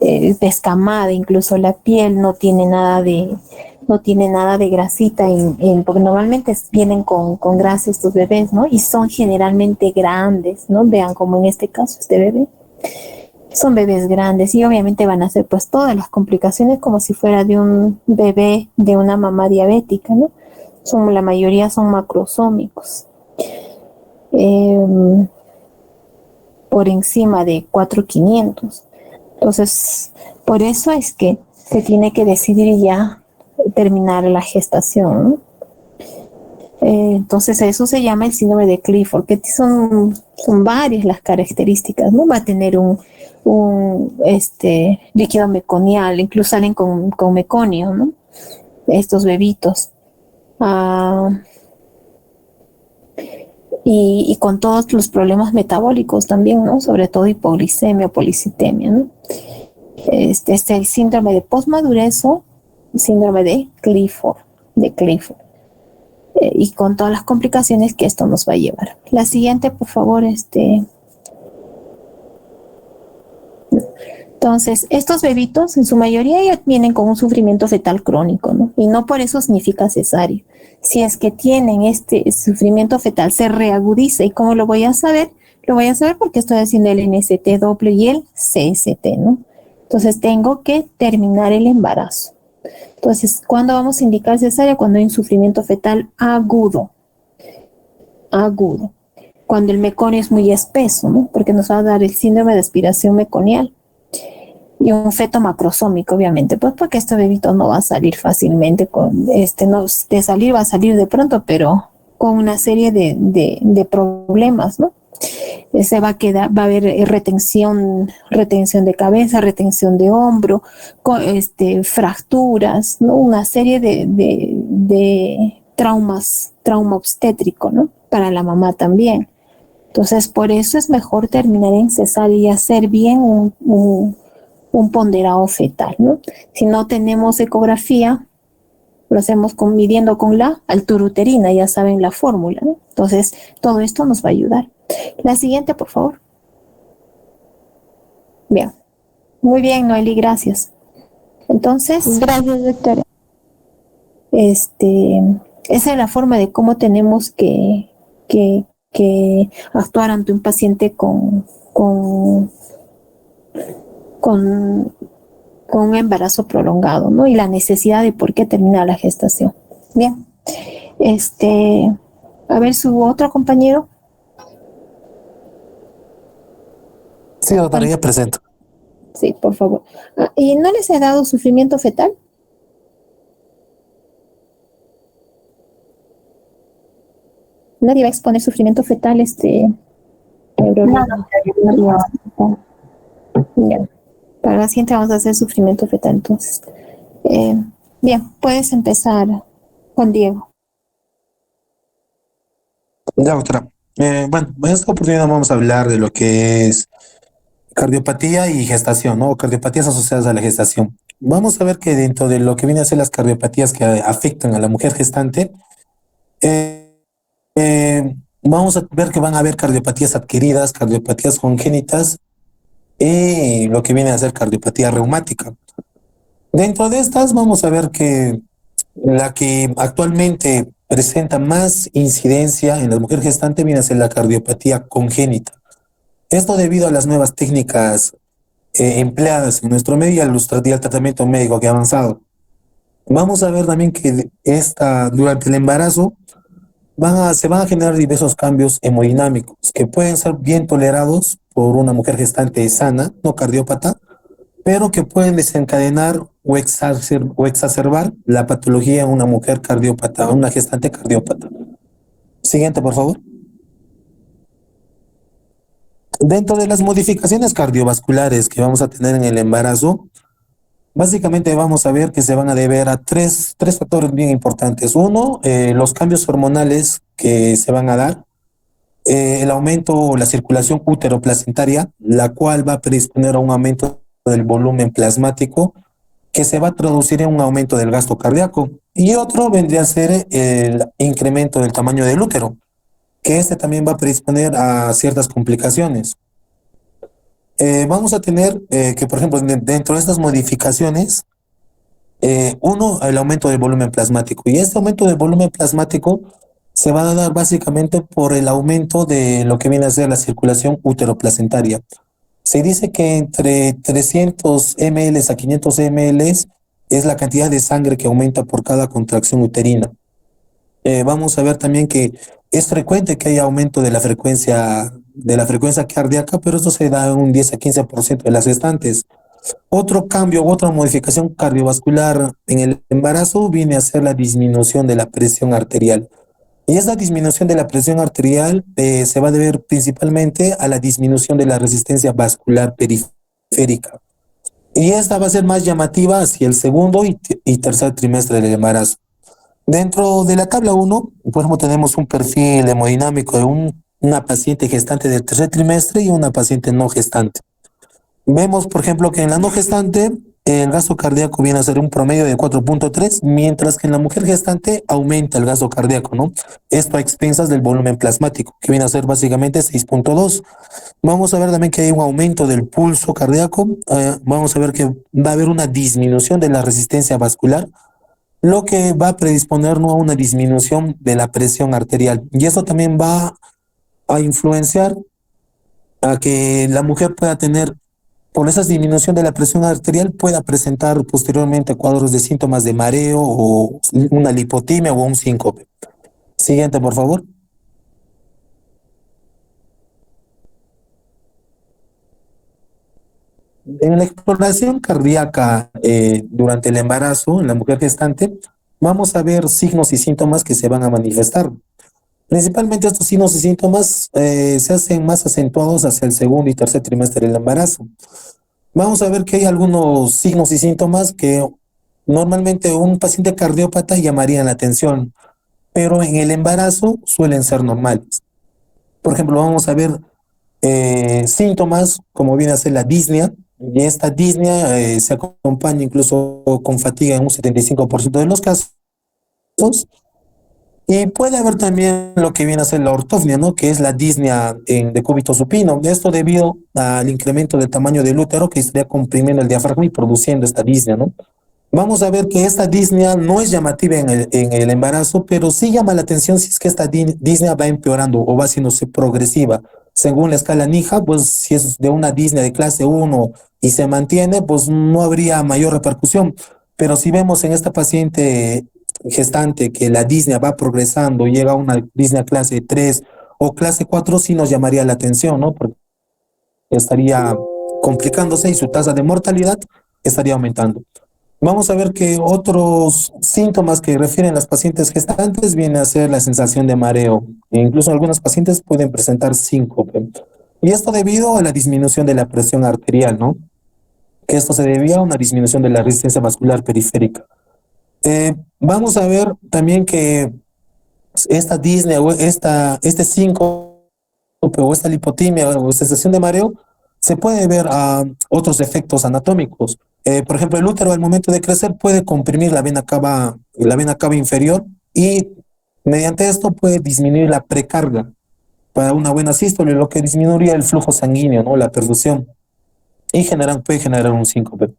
descamada, incluso la piel no tiene nada de grasita, porque normalmente vienen con grasa estos bebés, ¿no? Y son generalmente grandes, ¿no? Vean como en este caso este bebé. Son bebés grandes y obviamente van a ser pues todas las complicaciones como si fuera de un bebé de una mamá diabética, ¿no? La mayoría son macrosómicos. Por encima de 4,500. Entonces, por eso es que se tiene que decidir ya terminar la gestación, ¿no? Entonces eso se llama el síndrome de Clifford, que son varias las características, ¿no? Va a tener un líquido meconial, incluso salen con meconio, ¿no? Estos bebitos. Y con todos los problemas metabólicos también, ¿no? Sobre todo hipoglicemia, policitemia, ¿no? Este es el síndrome de posmadurez o síndrome de Clifford. Y con todas las complicaciones que esto nos va a llevar. La siguiente, por favor, Entonces, estos bebitos en su mayoría ya vienen con un sufrimiento fetal crónico, ¿no? Y no por eso significa cesárea. Si es que tienen este sufrimiento fetal, se reagudiza. ¿Y cómo lo voy a saber? Lo voy a saber porque estoy haciendo el NST doble y el CST, ¿no? Entonces, tengo que terminar el embarazo. Entonces, ¿cuándo vamos a indicar cesárea? Cuando hay un sufrimiento fetal agudo. Cuando el meconio es muy espeso, ¿no? Porque nos va a dar el síndrome de aspiración meconial. Y un feto macrosómico, obviamente, pues porque este bebito no va a salir fácilmente de salir va a salir de pronto, pero con una serie de problemas, ¿no? Va a haber retención de cabeza, retención de hombro, fracturas, ¿no? Una serie de trauma obstétrico, ¿no? Para la mamá también. Entonces, por eso es mejor terminar en cesárea y hacer bien un ponderado fetal, ¿no? Si no tenemos ecografía, lo hacemos midiendo con la altura uterina, ya saben la fórmula, ¿no? Entonces, todo esto nos va a ayudar. La siguiente, por favor. Bien. Muy bien, Noeli, gracias. Entonces, Gracias, doctora. Esa es la forma de cómo tenemos que actuar ante un paciente con un embarazo prolongado, ¿no? Y la necesidad de por qué terminar la gestación. Bien. A ver, su otro compañero. Sí, doctora, ya presento. Sí, por favor. ¿Y no les he dado sufrimiento fetal? Nadie va a exponer sufrimiento fetal, Aurora. Ya. Para la siguiente vamos a hacer sufrimiento fetal, entonces. Bien, puedes empezar con Diego. Ya, doctora. Bueno, en esta oportunidad vamos a hablar de lo que es cardiopatía y gestación, ¿no? Cardiopatías asociadas a la gestación. Vamos a ver que dentro de lo que viene a ser las cardiopatías que afectan a la mujer gestante, eh, vamos a ver que van a haber cardiopatías adquiridas, cardiopatías congénitas y lo que viene a ser cardiopatía reumática. Dentro de estas vamos a ver que la que actualmente presenta más incidencia en la mujer gestante viene a ser la cardiopatía congénita. Esto debido a las nuevas técnicas empleadas en nuestro medio y al tratamiento médico que ha avanzado. Vamos a ver también que durante el embarazo se van a generar diversos cambios hemodinámicos que pueden ser bien tolerados por una mujer gestante sana, no cardiópata, pero que pueden desencadenar o exacerbar la patología en una mujer cardiópata, una gestante cardiópata. Siguiente, por favor. Dentro de las modificaciones cardiovasculares que vamos a tener en el embarazo, básicamente vamos a ver que se van a deber a tres factores bien importantes. Uno, los cambios hormonales que se van a dar, el aumento o la circulación útero-placentaria, la cual va a predisponer a un aumento del volumen plasmático que se va a traducir en un aumento del gasto cardíaco. Y otro vendría a ser el incremento del tamaño del útero, que este también va a predisponer a ciertas complicaciones. Vamos a tener que, por ejemplo, dentro de estas modificaciones, uno, el aumento del volumen plasmático. Y este aumento del volumen plasmático se va a dar básicamente por el aumento de lo que viene a ser la circulación útero-placentaria. Se dice que entre 300 ml a 500 ml es la cantidad de sangre que aumenta por cada contracción uterina. Vamos a ver también que es frecuente que haya aumento de la frecuencia cardíaca, pero eso se da en un 10 a 15% de las gestantes. Otro cambio u otra modificación cardiovascular en el embarazo viene a ser la disminución de la presión arterial. Y esa disminución de la presión arterial se va a deber principalmente a la disminución de la resistencia vascular periférica. Y esta va a ser más llamativa hacia el segundo y tercer trimestre del embarazo. Dentro de la tabla 1, por ejemplo, tenemos un perfil hemodinámico de una paciente gestante del tercer trimestre y una paciente no gestante. Vemos, por ejemplo, que en la no gestante el gasto cardíaco viene a ser un promedio de 4.3, mientras que en la mujer gestante aumenta el gasto cardíaco, ¿no? Esto a expensas del volumen plasmático, que viene a ser básicamente 6.2. Vamos a ver también que hay un aumento del pulso cardíaco. Vamos a ver que va a haber una disminución de la resistencia vascular, lo que va a predisponernos a una disminución de la presión arterial. Y eso también va a influenciar a que la mujer pueda tener, por esa disminución de la presión arterial, pueda presentar posteriormente cuadros de síntomas de mareo o una lipotimia o un síncope. Siguiente, por favor. En la exploración cardíaca durante el embarazo, en la mujer gestante, vamos a ver signos y síntomas que se van a manifestar. Principalmente estos signos y síntomas se hacen más acentuados hacia el segundo y tercer trimestre del embarazo. Vamos a ver que hay algunos signos y síntomas que normalmente un paciente cardiópata llamaría la atención, pero en el embarazo suelen ser normales. Por ejemplo, vamos a ver síntomas como viene a ser la disnea, y esta disnea se acompaña incluso con fatiga en un 75% de los casos. Y puede haber también lo que viene a ser la ortopnia, ¿no? Que es la disnea en decúbito supino. Esto debido al incremento del tamaño del útero que estaría comprimiendo el diafragma y produciendo esta disnea, ¿no? Vamos a ver que esta disnea no es llamativa en el embarazo, pero sí llama la atención si es que esta disnea va empeorando o va haciéndose progresiva. Según la escala NIJA, pues si es de una disnea de clase 1 y se mantiene, pues no habría mayor repercusión. Pero si vemos en esta paciente gestante que la disnea va progresando, llega a una disnea clase 3 o clase 4, sí nos llamaría la atención, ¿no? Porque estaría complicándose y su tasa de mortalidad estaría aumentando. Vamos a ver que otros síntomas que refieren las pacientes gestantes viene a ser la sensación de mareo. E incluso algunas pacientes pueden presentar síncope. Y esto debido a la disminución de la presión arterial, ¿no? Que esto se debía a una disminución de la resistencia vascular periférica. Vamos a ver también que esta disnea o este síncope o esta lipotimia o sensación de mareo se puede ver a otros efectos anatómicos. Por ejemplo, el útero al momento de crecer puede comprimir la vena cava inferior y mediante esto puede disminuir la precarga para una buena sístole, lo que disminuiría el flujo sanguíneo, ¿no? La perfusión y puede generar un síncope.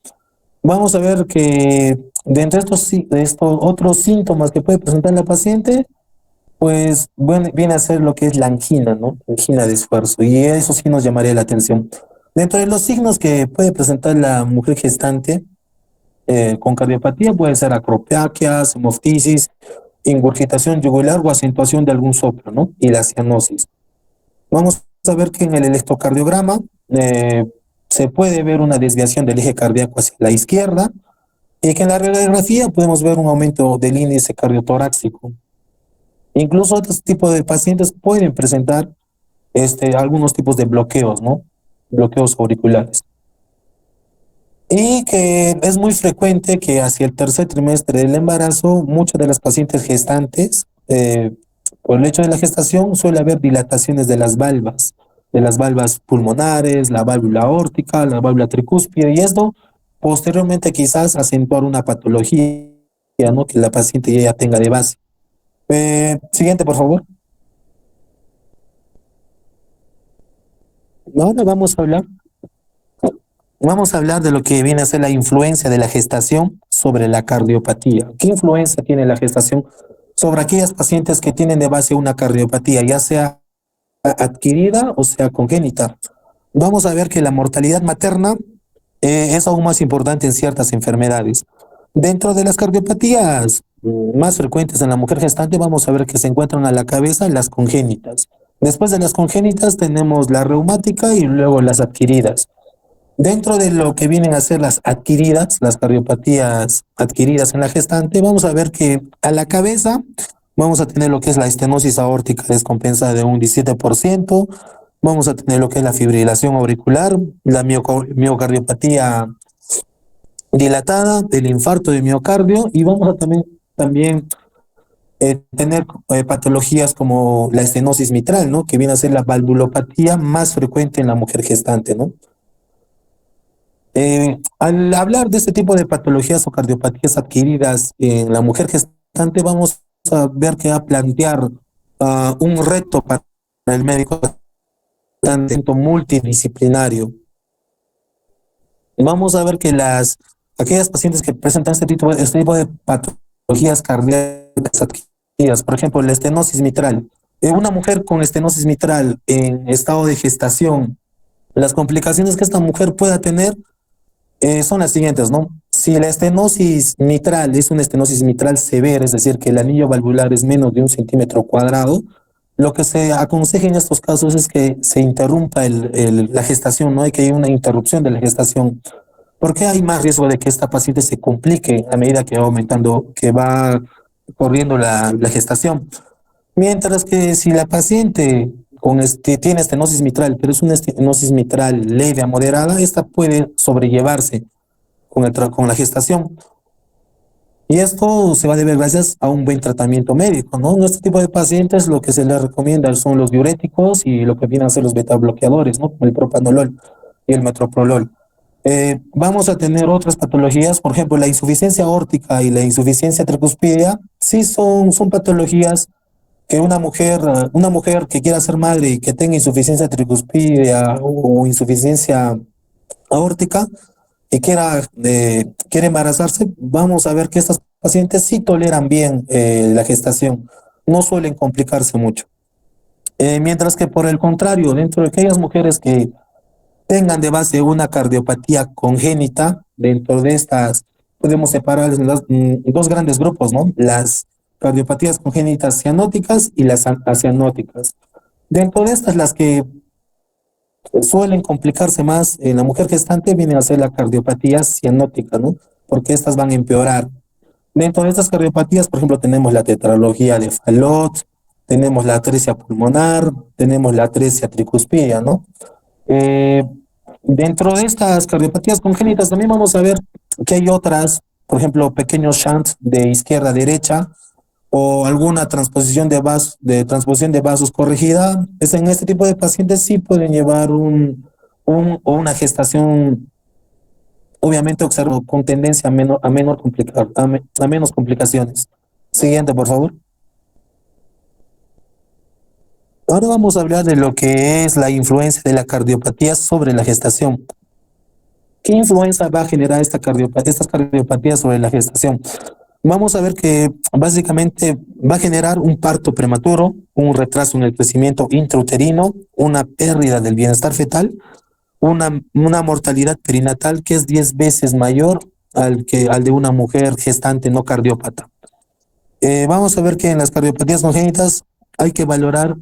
Vamos a ver que de estos otros síntomas que puede presentar la paciente, pues viene a ser lo que es la angina, ¿no? Angina de esfuerzo, y eso sí nos llamaría la atención. Dentro de los signos que puede presentar la mujer gestante con cardiopatía puede ser acropiaquias, hemoftisis, ingurgitación yugular o acentuación de algún soplo, ¿no? Y la cianosis. Vamos a ver que en el electrocardiograma se puede ver una desviación del eje cardíaco hacia la izquierda y que en la radiografía podemos ver un aumento del índice cardiotorácico. Incluso otros tipos de pacientes pueden presentar algunos tipos de bloqueos, ¿no? Bloqueos auriculares. Y que es muy frecuente que hacia el tercer trimestre del embarazo, muchas de las pacientes gestantes, por el hecho de la gestación, suele haber dilataciones de las valvas pulmonares, la válvula aórtica, la válvula tricúspide, y esto posteriormente quizás acentuar una patología, ¿no? Que la paciente ya tenga de base. Siguiente, por favor. Ahora vamos a hablar de lo que viene a ser la influencia de la gestación sobre la cardiopatía. ¿Qué influencia tiene la gestación sobre aquellas pacientes que tienen de base una cardiopatía, ya sea adquirida o sea congénita? Vamos a ver que la mortalidad materna es aún más importante en ciertas enfermedades. Dentro de las cardiopatías más frecuentes en la mujer gestante, vamos a ver que se encuentran a la cabeza las congénitas. Después de las congénitas tenemos la reumática y luego las adquiridas. Dentro de lo que vienen a ser las adquiridas, las cardiopatías adquiridas en la gestante, vamos a ver que a la cabeza vamos a tener lo que es la estenosis aórtica descompensada de un 17%, vamos a tener lo que es la fibrilación auricular, la miocardiopatía dilatada, el infarto de miocardio, y vamos a también tener patologías como la estenosis mitral, ¿no? Que viene a ser la valvulopatía más frecuente en la mujer gestante, ¿no? Al hablar de este tipo de patologías o cardiopatías adquiridas en la mujer gestante, vamos a ver que va a plantear un reto para el médico gestante multidisciplinario. Vamos a ver que aquellas pacientes que presentan este tipo de patologías cardíacas adquiridas, por ejemplo, la estenosis mitral, una mujer con estenosis mitral en estado de gestación, las complicaciones que esta mujer pueda tener son las siguientes, ¿no? Si la estenosis mitral es una estenosis mitral severa, es decir, que el anillo valvular es menos de 1 centímetro cuadrado, lo que se aconseja en estos casos es que se interrumpa la gestación, ¿no? Hay que haya una interrupción de la gestación, porque hay más riesgo de que esta paciente se complique a medida que va aumentando, que va corriendo la gestación. Mientras que si la paciente tiene estenosis mitral, pero es una estenosis mitral leve a moderada, esta puede sobrellevarse con la gestación. Y esto se va a deber gracias a un buen tratamiento médico, ¿no? En este tipo de pacientes lo que se les recomienda son los diuréticos y lo que vienen a ser los betabloqueadores, ¿no? Como el propanolol y el metoprolol. Vamos a tener otras patologías, por ejemplo, la insuficiencia aórtica y la insuficiencia tricuspidea, sí son patologías que una mujer que quiera ser madre y que tenga insuficiencia tricuspidea o insuficiencia aórtica y quiere embarazarse, vamos a ver que estas pacientes sí toleran bien la gestación, no suelen complicarse mucho. Mientras que por el contrario, dentro de aquellas mujeres que tengan de base una cardiopatía congénita, dentro de estas podemos separar en dos grandes grupos, ¿no? Las cardiopatías congénitas cianóticas y las acianóticas. Dentro de estas, las que suelen complicarse más en la mujer gestante vienen a ser la cardiopatía cianótica, ¿no? Porque estas van a empeorar. Dentro de estas cardiopatías, por ejemplo, tenemos la tetralogía de Fallot, tenemos la atresia pulmonar, tenemos la atresia tricuspidia, ¿no? Eh, Dentro de estas cardiopatías congénitas también vamos a ver que hay otras, por ejemplo, pequeños shunts de izquierda a derecha o alguna transposición de vasos corregida. Es en este tipo de pacientes sí pueden llevar o una gestación, obviamente observo con tendencia a menos complicaciones. Siguiente, por favor. Ahora vamos a hablar de lo que es la influencia de la cardiopatía sobre la gestación. ¿Qué influencia va a generar estas cardiopatías sobre la gestación? Vamos a ver que básicamente va a generar un parto prematuro, un retraso en el crecimiento intrauterino, una pérdida del bienestar fetal, una mortalidad perinatal que es 10 veces mayor al de una mujer gestante no cardiópata. Vamos a ver que en las cardiopatías congénitas hay que valorar,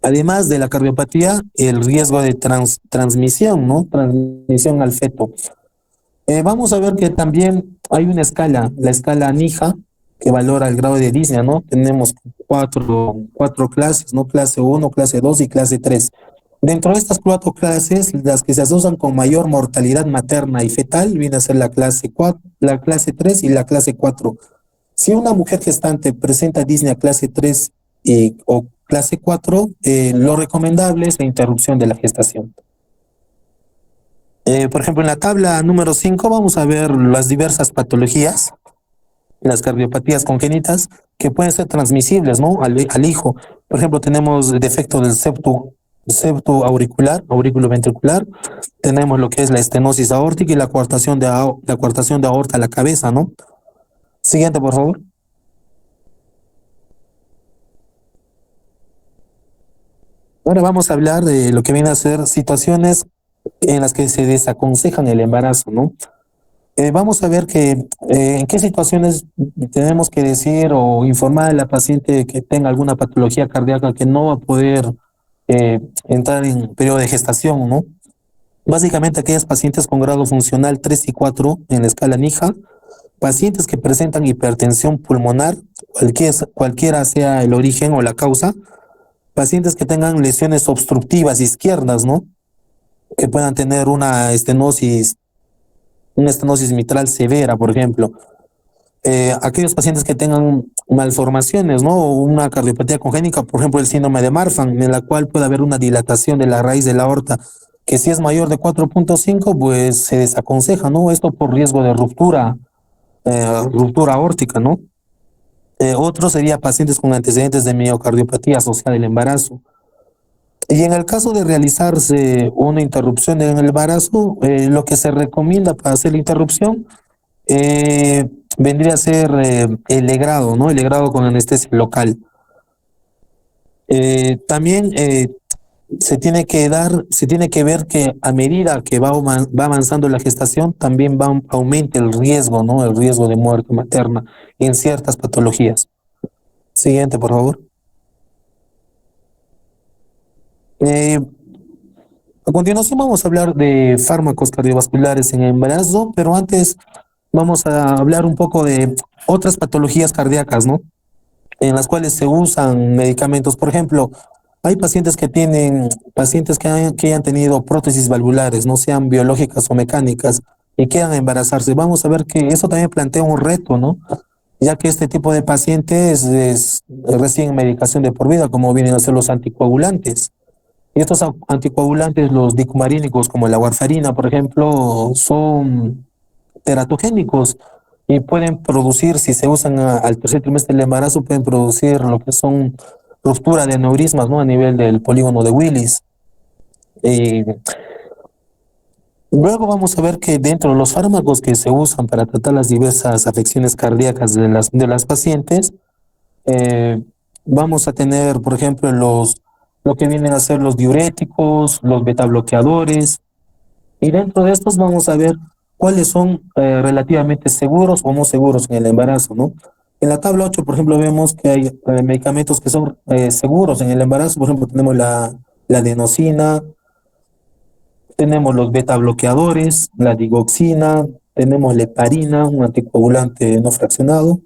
además de la cardiopatía, el riesgo de transmisión, ¿no? Transmisión al feto. Vamos a ver que también hay una escala, la escala NIHA, que valora el grado de disnea, ¿no? Tenemos cuatro clases, ¿no? Clase 1, clase 2 y clase 3. Dentro de estas 4 clases, las que se asocian con mayor mortalidad materna y fetal viene a ser la clase 4, la clase 3 y la clase 4. Si una mujer gestante presenta disnea clase 3 o clase 4, lo recomendable es la interrupción de la gestación. Por ejemplo, en la tabla número 5 vamos a ver las diversas patologías, las cardiopatías congénitas, que pueden ser transmisibles, ¿no? Al hijo. Por ejemplo, tenemos defecto del septo auricular, aurículo ventricular, tenemos lo que es la estenosis aórtica y la coartación de aorta a la cabeza, ¿no? Siguiente, por favor. Ahora vamos a hablar de lo que viene a ser situaciones en las que se desaconsejan el embarazo, ¿no? Vamos a ver que en qué situaciones tenemos que decir o informar a la paciente que tenga alguna patología cardíaca que no va a poder entrar en periodo de gestación, ¿no? Básicamente aquellas pacientes con grado funcional 3 y 4 en la escala NIHA, pacientes que presentan hipertensión pulmonar, cualquiera sea el origen o la causa, pacientes que tengan lesiones obstructivas izquierdas, ¿no? Que puedan tener una estenosis mitral severa, por ejemplo. Aquellos pacientes que tengan malformaciones, ¿no? O una cardiopatía congénita, por ejemplo, el síndrome de Marfan, en la cual puede haber una dilatación de la raíz de la aorta, que si es mayor de 4.5, pues se desaconseja, ¿no? Esto por riesgo de ruptura aórtica, ¿no? Otro sería pacientes con antecedentes de miocardiopatía asociada al embarazo. Y en el caso de realizarse una interrupción en el embarazo, lo que se recomienda para hacer la interrupción vendría a ser el legrado, ¿no? El legrado con anestesia local. También se tiene que ver que a medida que va avanzando la gestación, también aumenta el riesgo, ¿no? El riesgo de muerte materna en ciertas patologías. Siguiente, por favor. A continuación vamos a hablar de fármacos cardiovasculares en embarazo, pero antes vamos a hablar un poco de otras patologías cardíacas, ¿no? En las cuales se usan medicamentos. Por ejemplo, hay pacientes que hayan tenido prótesis valvulares, no sean biológicas o mecánicas, y quieran embarazarse. Vamos a ver que eso también plantea un reto, ¿no? Ya que este tipo de pacientes reciben medicación de por vida, como vienen a ser los anticoagulantes. Y estos anticoagulantes, los dicumarínicos, como la warfarina, por ejemplo, son teratogénicos y pueden producir, si se usan al tercer trimestre del embarazo, pueden producir lo que son ruptura de aneurismas, ¿no? A nivel del polígono de Willis. Luego vamos a ver que dentro de los fármacos que se usan para tratar las diversas afecciones cardíacas de las pacientes, vamos a tener, por ejemplo, lo que vienen a ser los diuréticos, los betabloqueadores, y dentro de estos vamos a ver cuáles son relativamente seguros o no seguros en el embarazo, ¿no? En la tabla 8, por ejemplo, vemos que hay medicamentos que son seguros en el embarazo. Por ejemplo, tenemos la adenosina, tenemos los beta bloqueadores, la digoxina, tenemos la heparina, un anticoagulante no fraccionado.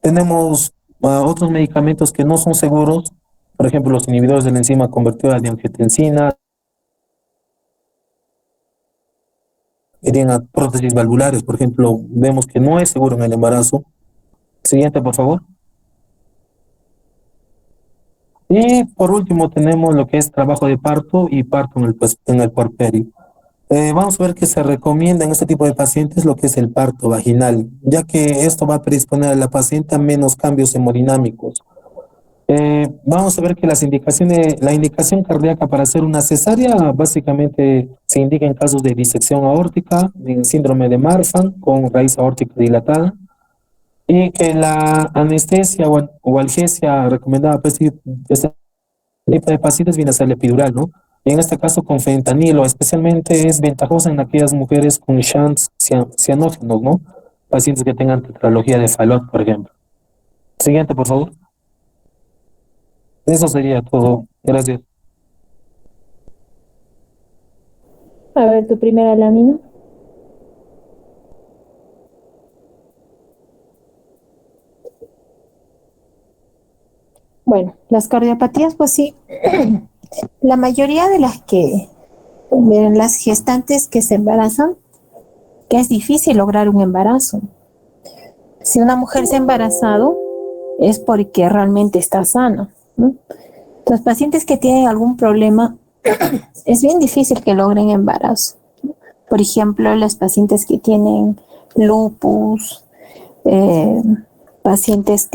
Tenemos otros medicamentos que no son seguros, por ejemplo, los inhibidores de la enzima convertida de angiotensina, irían a prótesis valvulares, por ejemplo, vemos que no es seguro en el embarazo. Siguiente, por favor. Y por último tenemos lo que es trabajo de parto y parto en el puerperio. Vamos a ver que se recomienda en este tipo de pacientes lo que es el parto vaginal, ya que esto va a predisponer a la paciente a menos cambios hemodinámicos. Vamos a ver que la indicación cardíaca para hacer una cesárea básicamente se indica en casos de disección aórtica, en síndrome de Marfan con raíz aórtica dilatada, y que la anestesia o analgesia recomendada para este tipo de pacientes viene a ser la epidural, ¿no? Y en este caso con fentanilo, especialmente es ventajosa en aquellas mujeres con shunts cianógenos, ¿no? Pacientes que tengan tetralogía de Fallot, por ejemplo. Siguiente, por favor. Eso sería todo. Gracias. A ver, tu primera lámina. Bueno, las cardiopatías, pues sí, la mayoría de las gestantes que se embarazan, que es difícil lograr un embarazo. Si una mujer se ha embarazado, es porque realmente está sana, ¿no? Los pacientes que tienen algún problema, es bien difícil que logren embarazo. Por ejemplo, las pacientes que tienen lupus, pacientes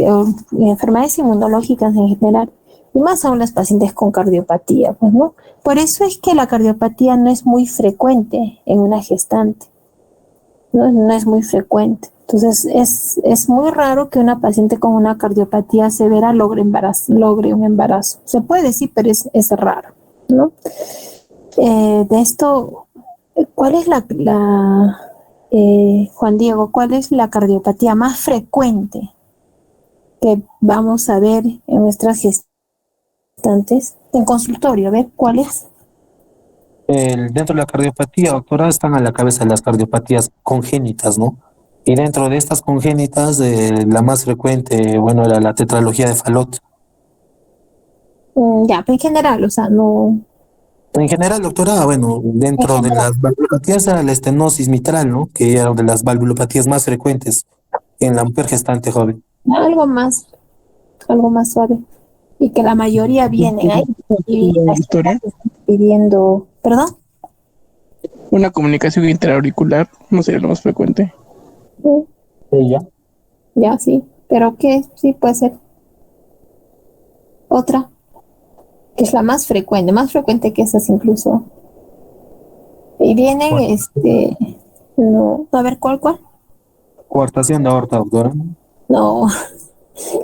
enfermedades inmunológicas en general, y más aún las pacientes con cardiopatía, pues, ¿no? Por eso es que la cardiopatía no es muy frecuente en una gestante, ¿no? No es muy frecuente. Entonces, es muy raro que una paciente con una cardiopatía severa logre un embarazo. Se puede decir, pero es raro, ¿no? De esto, ¿cuál es Juan Diego, cuál es la cardiopatía más frecuente que vamos a ver en nuestras gestantes en consultorio? A ver, ¿cuál es? Dentro de la cardiopatía, doctora, están a la cabeza las cardiopatías congénitas, ¿no? Y dentro de estas congénitas, la más frecuente, bueno, era la tetralogía de Fallot. Ya, pero en general, o sea, no... En general, doctora, bueno, dentro de las valvulopatías era la estenosis mitral, ¿no? Que era una de las valvulopatías más frecuentes en la mujer gestante joven. Algo más suave. Y que la mayoría vienen ahí y las Doctora, pidiendo, perdón. una comunicación interauricular no sería lo más frecuente. Sí, ya. Ya, sí. Pero que sí puede ser. Otra, que es la más frecuente que esas incluso. Y vienen, no, a ver, ¿cuál? Coartación de aorta, doctora. No,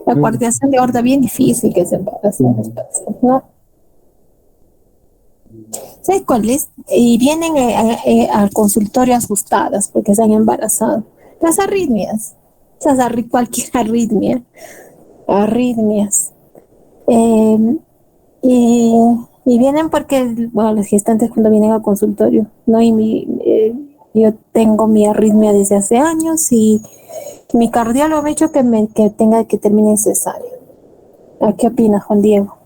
la coartación de aorta bien difícil que se embaracen las personas, ¿no? ¿Sabes cuál es? Y vienen al consultorio asustadas porque se han embarazado. Las arritmias, cualquier arritmias. Y vienen porque, bueno, las gestantes cuando vienen al consultorio, ¿no? Yo tengo mi arritmia desde hace años y mi cardiólogo me ha dicho que tenga que terminar en cesárea. ¿A qué opinas, Juan Diego?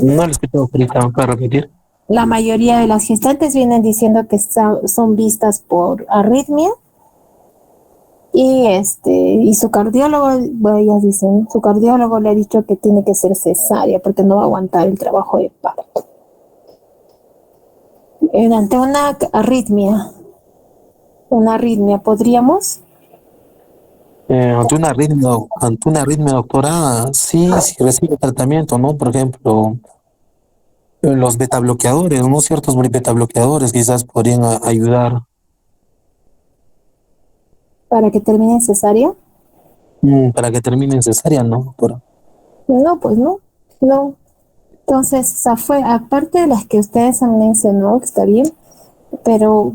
No lo escucho ahorita, ¿me puede repetir? La mayoría de las gestantes vienen diciendo que son vistas por arritmia y su cardiólogo, bueno, ellas dicen, su cardiólogo le ha dicho que tiene que ser cesárea porque no va a aguantar el trabajo de parto. Ante una arritmia, ¿podríamos? Ante una arritmia, doctora, sí, sí recibe tratamiento, ¿no? Por ejemplo, los beta bloqueadores, ¿no? Ciertos beta bloqueadores quizás podrían ayudar. ¿Para que termine en cesárea? Para que termine en cesárea, ¿no, doctora? No, pues no. Entonces, aparte de las que ustedes han mencionado, que está bien, pero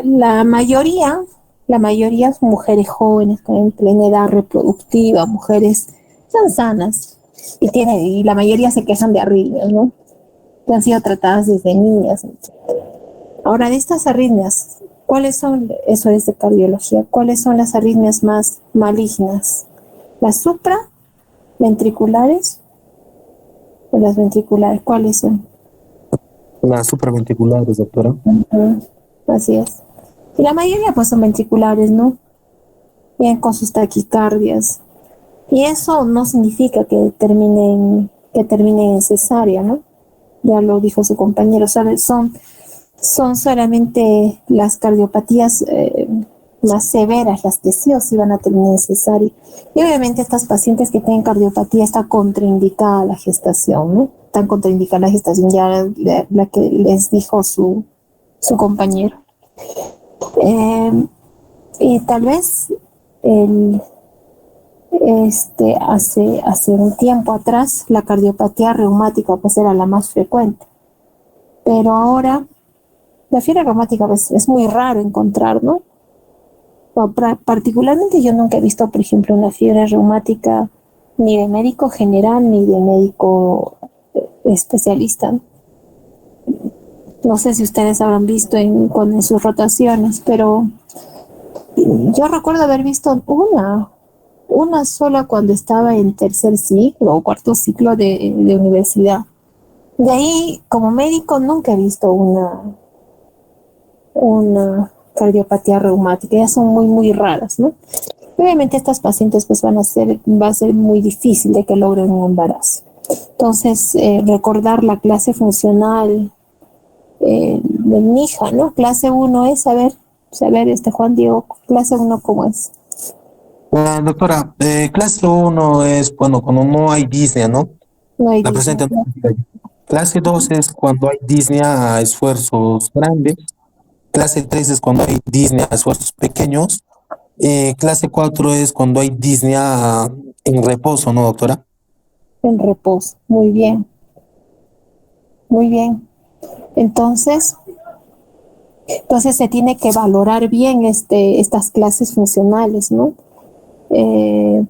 la mayoría son mujeres jóvenes, en plena edad reproductiva, mujeres son sanas, y la mayoría se quejan de arritmias, ¿no? Que han sido tratadas desde niñas. Ahora, de estas arritmias, ¿cuáles son, eso es de cardiología, cuáles son las arritmias más malignas? ¿Las supraventriculares o las ventriculares? ¿Cuáles son? Las supraventriculares, doctora. Así es. Y la mayoría pues son ventriculares, ¿no? Bien con sus taquicardias. Y eso no significa que terminen en cesárea, ¿no? Ya lo dijo su compañero, ¿sabes? Son solamente las cardiopatías más severas las que sí o sí van a terminar en cesárea. Y obviamente estas pacientes que tienen cardiopatía está contraindicada la gestación, ¿no? Están contraindicada la gestación, ya la que les dijo su compañero. Y tal vez hace un tiempo atrás la cardiopatía reumática pues era la más frecuente, pero ahora la fiebre reumática pues, es muy raro encontrar, ¿no? Particularmente yo nunca he visto, por ejemplo, una fiebre reumática ni de médico general ni de médico especialista. No sé si ustedes habrán visto en sus rotaciones, pero yo recuerdo haber visto una sola cuando estaba en tercer ciclo o cuarto ciclo de universidad. De ahí, como médico, nunca he visto una cardiopatía reumática, ya son muy, muy raras, ¿no? Obviamente estas pacientes pues va a ser muy difícil de que logren un embarazo. Entonces, recordar la clase funcional de mi hija, ¿no? Clase 1 es saber, Juan Diego, clase 1 ¿cómo es? Doctora, clase 1 es, bueno, cuando no hay disnea, ¿no? No hay La disnea, presente. ¿no? Clase 2 es cuando hay disnea a esfuerzos grandes. Clase 3 es cuando hay disnea a esfuerzos pequeños. Clase 4 es cuando hay disnea en reposo, ¿no, doctora? En reposo, muy bien. Muy bien. Entonces se tiene que valorar bien estas clases funcionales, ¿no?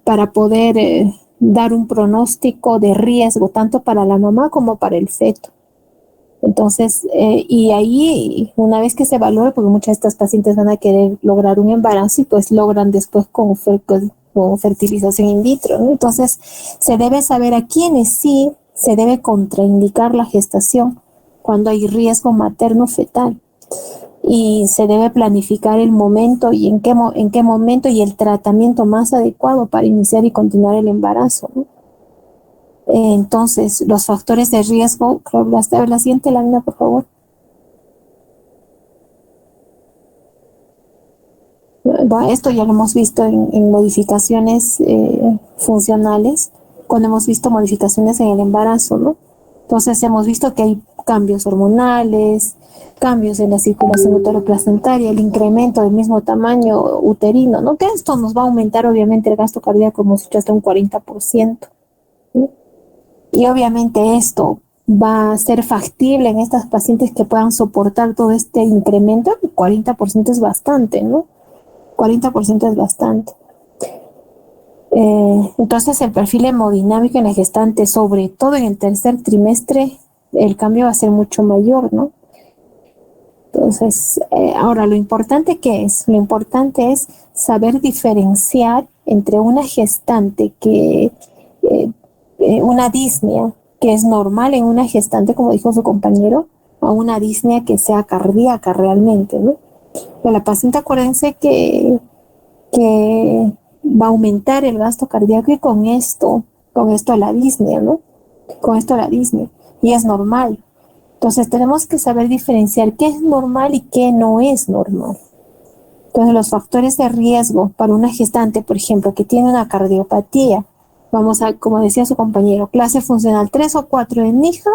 Para poder dar un pronóstico de riesgo tanto para la mamá como para el feto. Entonces, y ahí, una vez que se valore, porque muchas de estas pacientes van a querer lograr un embarazo y pues logran después con fertilización in vitro, ¿no? Entonces, se debe saber a quiénes sí se debe contraindicar la gestación cuando hay riesgo materno-fetal. Y se debe planificar el momento y en qué momento y el tratamiento más adecuado para iniciar y continuar el embarazo, ¿no? Entonces, los factores de riesgo, creo, la siguiente lámina, por favor. Bueno, esto ya lo hemos visto en modificaciones funcionales, cuando hemos visto modificaciones en el embarazo, ¿no? Entonces, hemos visto que hay cambios hormonales, cambios en la circulación uteroplacentaria, el incremento del mismo tamaño uterino, ¿no? Que esto nos va a aumentar, obviamente, el gasto cardíaco, como si hasta un 40%. ¿Sí? Y obviamente esto va a ser factible en estas pacientes que puedan soportar todo este incremento. 40% es bastante, ¿no? 40% es bastante. Entonces el perfil hemodinámico en la gestante, sobre todo en el tercer trimestre, el cambio va a ser mucho mayor, ¿no? Entonces, ahora lo importante es saber diferenciar entre una gestante una disnea que es normal en una gestante, como dijo su compañero, a una disnea que sea cardíaca realmente, ¿no? Pero la paciente, acuérdense que va a aumentar el gasto cardíaco y con esto la disnea, ¿no? Con esto la disnea. Y es normal. Entonces tenemos que saber diferenciar qué es normal y qué no es normal. Entonces los factores de riesgo para una gestante, por ejemplo, que tiene una cardiopatía, vamos a, como decía su compañero, clase funcional 3 o 4 en hija,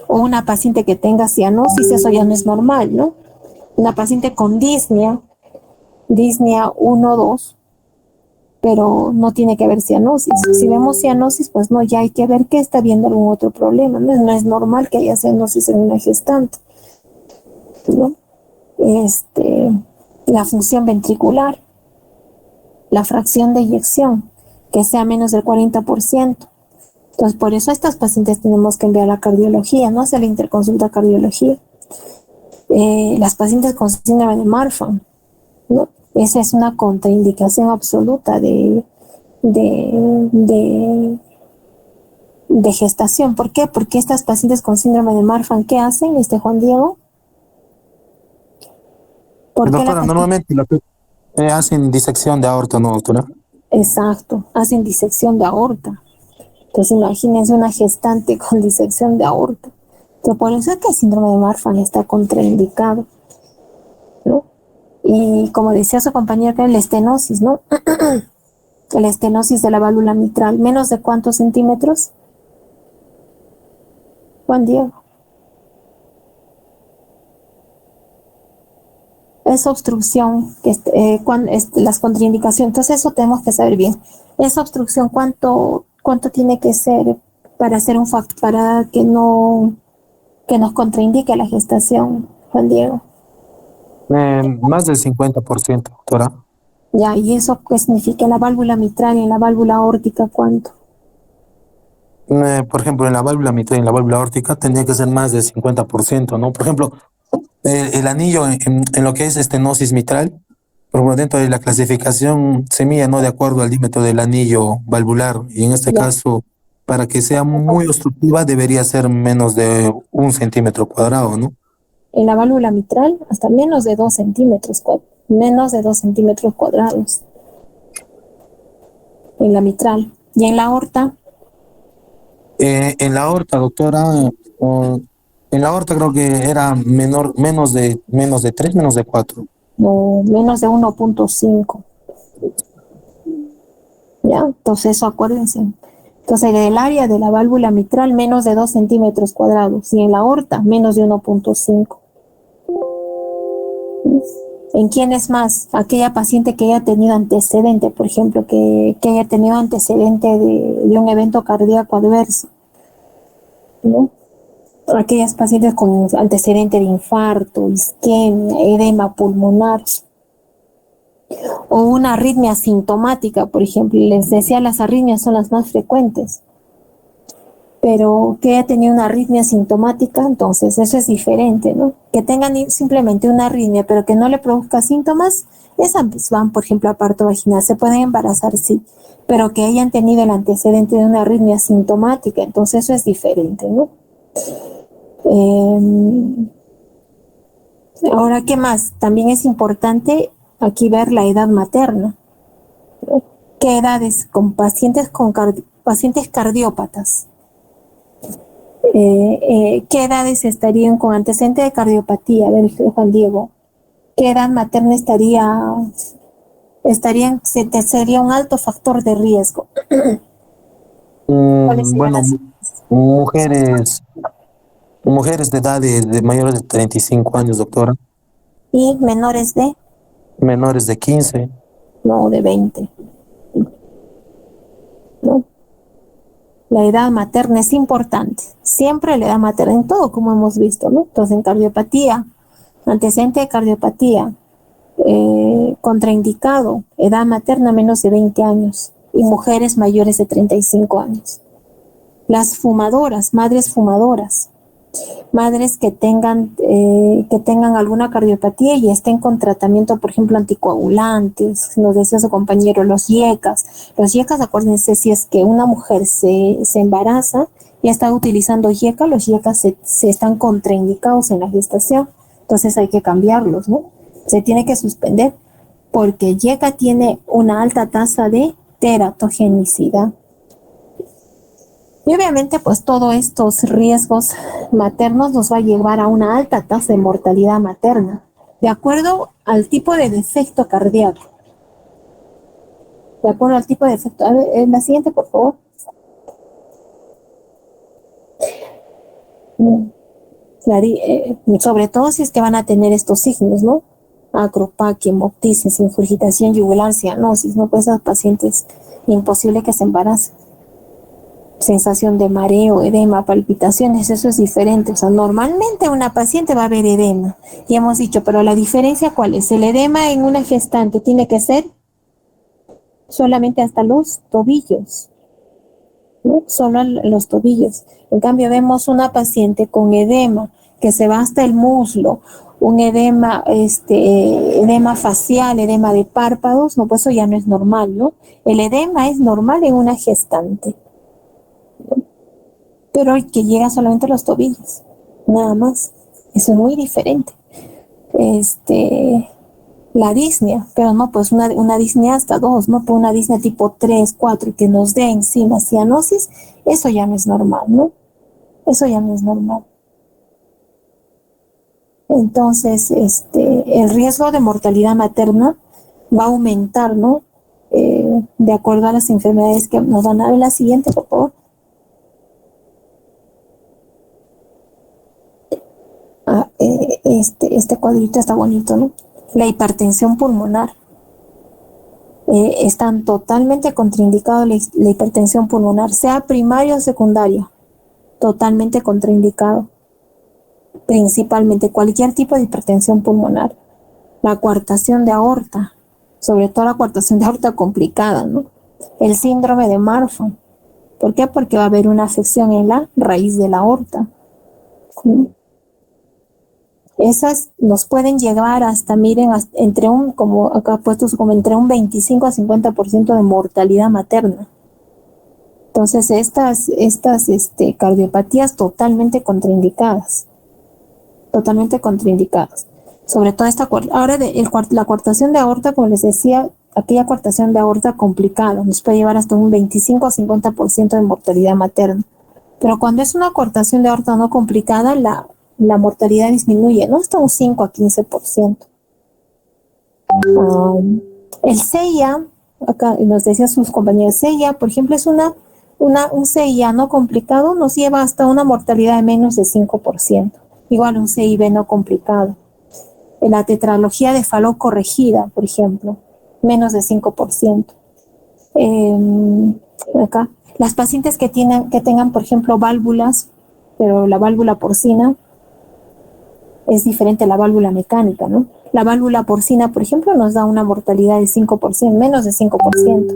o una paciente que tenga cianosis, eso ya no es normal, ¿no? Una paciente con disnea 1 o 2, pero no tiene que haber cianosis. Si vemos cianosis, pues no, ya hay que ver que está viendo algún otro problema, ¿no? No es normal que haya cianosis en una gestante. ¿no? La función ventricular, la fracción de eyección, que sea menos del 40%. Entonces, por eso a estas pacientes tenemos que enviar a la cardiología, no hacer la interconsulta cardiología. Las pacientes con síndrome de Marfan, ¿no? Esa es una contraindicación absoluta de gestación. ¿Por qué? Porque estas pacientes con síndrome de Marfan, ¿qué hacen, Juan Diego? Doctora, normalmente hacen disección de aorta, ¿no, doctora? Exacto, hacen disección de aorta. Entonces imagínense una gestante con disección de aorta. Entonces, por eso es que el síndrome de Marfan está contraindicado, ¿no? Y como decía su compañera, que la estenosis, ¿no? La estenosis de la válvula mitral, ¿menos de cuántos centímetros? Juan Diego. Esa obstrucción, las contraindicaciones, entonces eso tenemos que saber bien. Esa obstrucción, ¿cuánto tiene que ser para ser un factor, para que nos contraindique la gestación, Juan Diego? Más del 50%, doctora. Ya, ¿y eso qué significa? En la válvula mitral y en la válvula aórtica, ¿cuánto? Por ejemplo, en la válvula mitral y en la válvula aórtica tendría que ser más del 50%, ¿no? Por ejemplo, el anillo en lo que es estenosis mitral, por ejemplo, dentro de la clasificación se mide, ¿no? De acuerdo al diámetro del anillo valvular. Y en este caso, para que sea muy obstructiva, debería ser menos de 1 centímetro cuadrado, ¿no? En la válvula mitral, hasta menos de 2 centímetros, menos de 2 centímetros cuadrados. En la mitral. ¿Y en la aorta? En la aorta, doctora, en la aorta creo que era menos de 3, menos de 4. No, menos de 1.5. ¿Ya? Entonces eso acuérdense. Entonces en el área de la válvula mitral menos de 2 centímetros cuadrados y en la aorta menos de 1.5. ¿En quién es más? Aquella paciente que haya tenido antecedente, por ejemplo, que haya tenido antecedente de un evento cardíaco adverso, ¿no? Aquellas pacientes con antecedente de infarto, isquemia, edema pulmonar, o una arritmia asintomática, por ejemplo. Les decía, las arritmias son las más frecuentes, pero que haya tenido una arritmia asintomática, entonces eso es diferente, ¿no? Que tengan simplemente una arritmia, pero que no le produzca síntomas, esas van, por ejemplo, a parto vaginal. Se pueden embarazar, sí, pero que hayan tenido el antecedente de una arritmia asintomática, entonces eso es diferente, ¿no? Ahora, ¿qué más? También es importante aquí ver la edad materna, ¿no? ¿Qué edades con pacientes cardiópatas? ¿Qué edades estarían con antecedente de cardiopatía? A ver, Juan Diego, ¿qué edad materna sería un alto factor de riesgo? Bueno, mujeres de edad de mayores de 35 años, doctora. ¿Y menores de? Menores de 15. No, de 20. ¿No? La edad materna es importante. Siempre la edad materna en todo, como hemos visto, ¿no? Entonces, en cardiopatía, antecedente de cardiopatía, contraindicado, edad materna menos de 20 años y mujeres mayores de 35 años. Las fumadoras, madres que tengan alguna cardiopatía y estén con tratamiento, por ejemplo, anticoagulantes, nos decía su compañero, los IECAS, acuérdense, si es que una mujer se embaraza y está utilizando IECA, los IECAS se están contraindicados en la gestación, entonces hay que cambiarlos, ¿no? Se tiene que suspender porque IECA tiene una alta tasa de teratogenicidad. Y obviamente, pues todos estos riesgos maternos nos va a llevar a una alta tasa de mortalidad materna, de acuerdo al tipo de defecto cardíaco. De acuerdo al tipo de defecto. A ver, la siguiente, por favor. Sobre todo si es que van a tener estos signos, ¿no? Acropaquia, hemoptisis, ingurgitación yugular, cianosis, ¿no? Pues esas pacientes imposible que se embaracen. sensación de mareo, edema, palpitaciones, eso es diferente. O sea, normalmente una paciente va a haber edema. Y hemos dicho, pero la diferencia, ¿cuál es? El edema en una gestante tiene que ser solamente hasta los tobillos, ¿no? Solo los tobillos. En cambio, vemos una paciente con edema que se va hasta el muslo, un edema, edema facial, edema de párpados, no, pues eso ya no es normal, ¿no? El edema es normal en una gestante, ¿no? Pero el que llega solamente a los tobillos, nada más. Eso es muy diferente. La disnea, pero no, pues una disnea hasta 2, no, pues una disnea tipo 3, 4 que nos dé encima cianosis, eso ya no es normal, ¿no? Eso ya no es normal. Entonces, el riesgo de mortalidad materna va a aumentar, ¿no? De acuerdo a las enfermedades que nos van a ver. La siguiente, por favor. Este cuadrito está bonito, ¿no? La hipertensión pulmonar. Están totalmente contraindicados la hipertensión pulmonar, sea primaria o secundaria. Totalmente contraindicado. Principalmente cualquier tipo de hipertensión pulmonar. La coartación de aorta, sobre todo la coartación de aorta complicada, ¿no? El síndrome de Marfan. ¿Por qué? Porque va a haber una afección en la raíz de la aorta, ¿sí? Esas nos pueden llevar hasta, miren, entre como acá puestos, como entre un 25 a 50% de mortalidad materna. Entonces, estas cardiopatías totalmente contraindicadas. Totalmente contraindicadas. Sobre todo ahora la coartación de aorta, como les decía, aquella coartación de aorta complicada nos puede llevar hasta un 25 a 50% de mortalidad materna. Pero cuando es una coartación de aorta no complicada, la mortalidad disminuye, ¿no? Hasta un 5 a 15%. El CIA, acá nos decían sus compañeros, CIA, por ejemplo, es un CIA no complicado, nos lleva hasta una mortalidad de menos de 5%. Igual un CIB no complicado. En la tetralogía de Fallot corregida, por ejemplo, menos de 5%. Acá, las pacientes que tengan, por ejemplo, válvulas, pero la válvula porcina es diferente a la válvula mecánica, ¿no? La válvula porcina, por ejemplo, nos da una mortalidad de 5%, menos de 5%.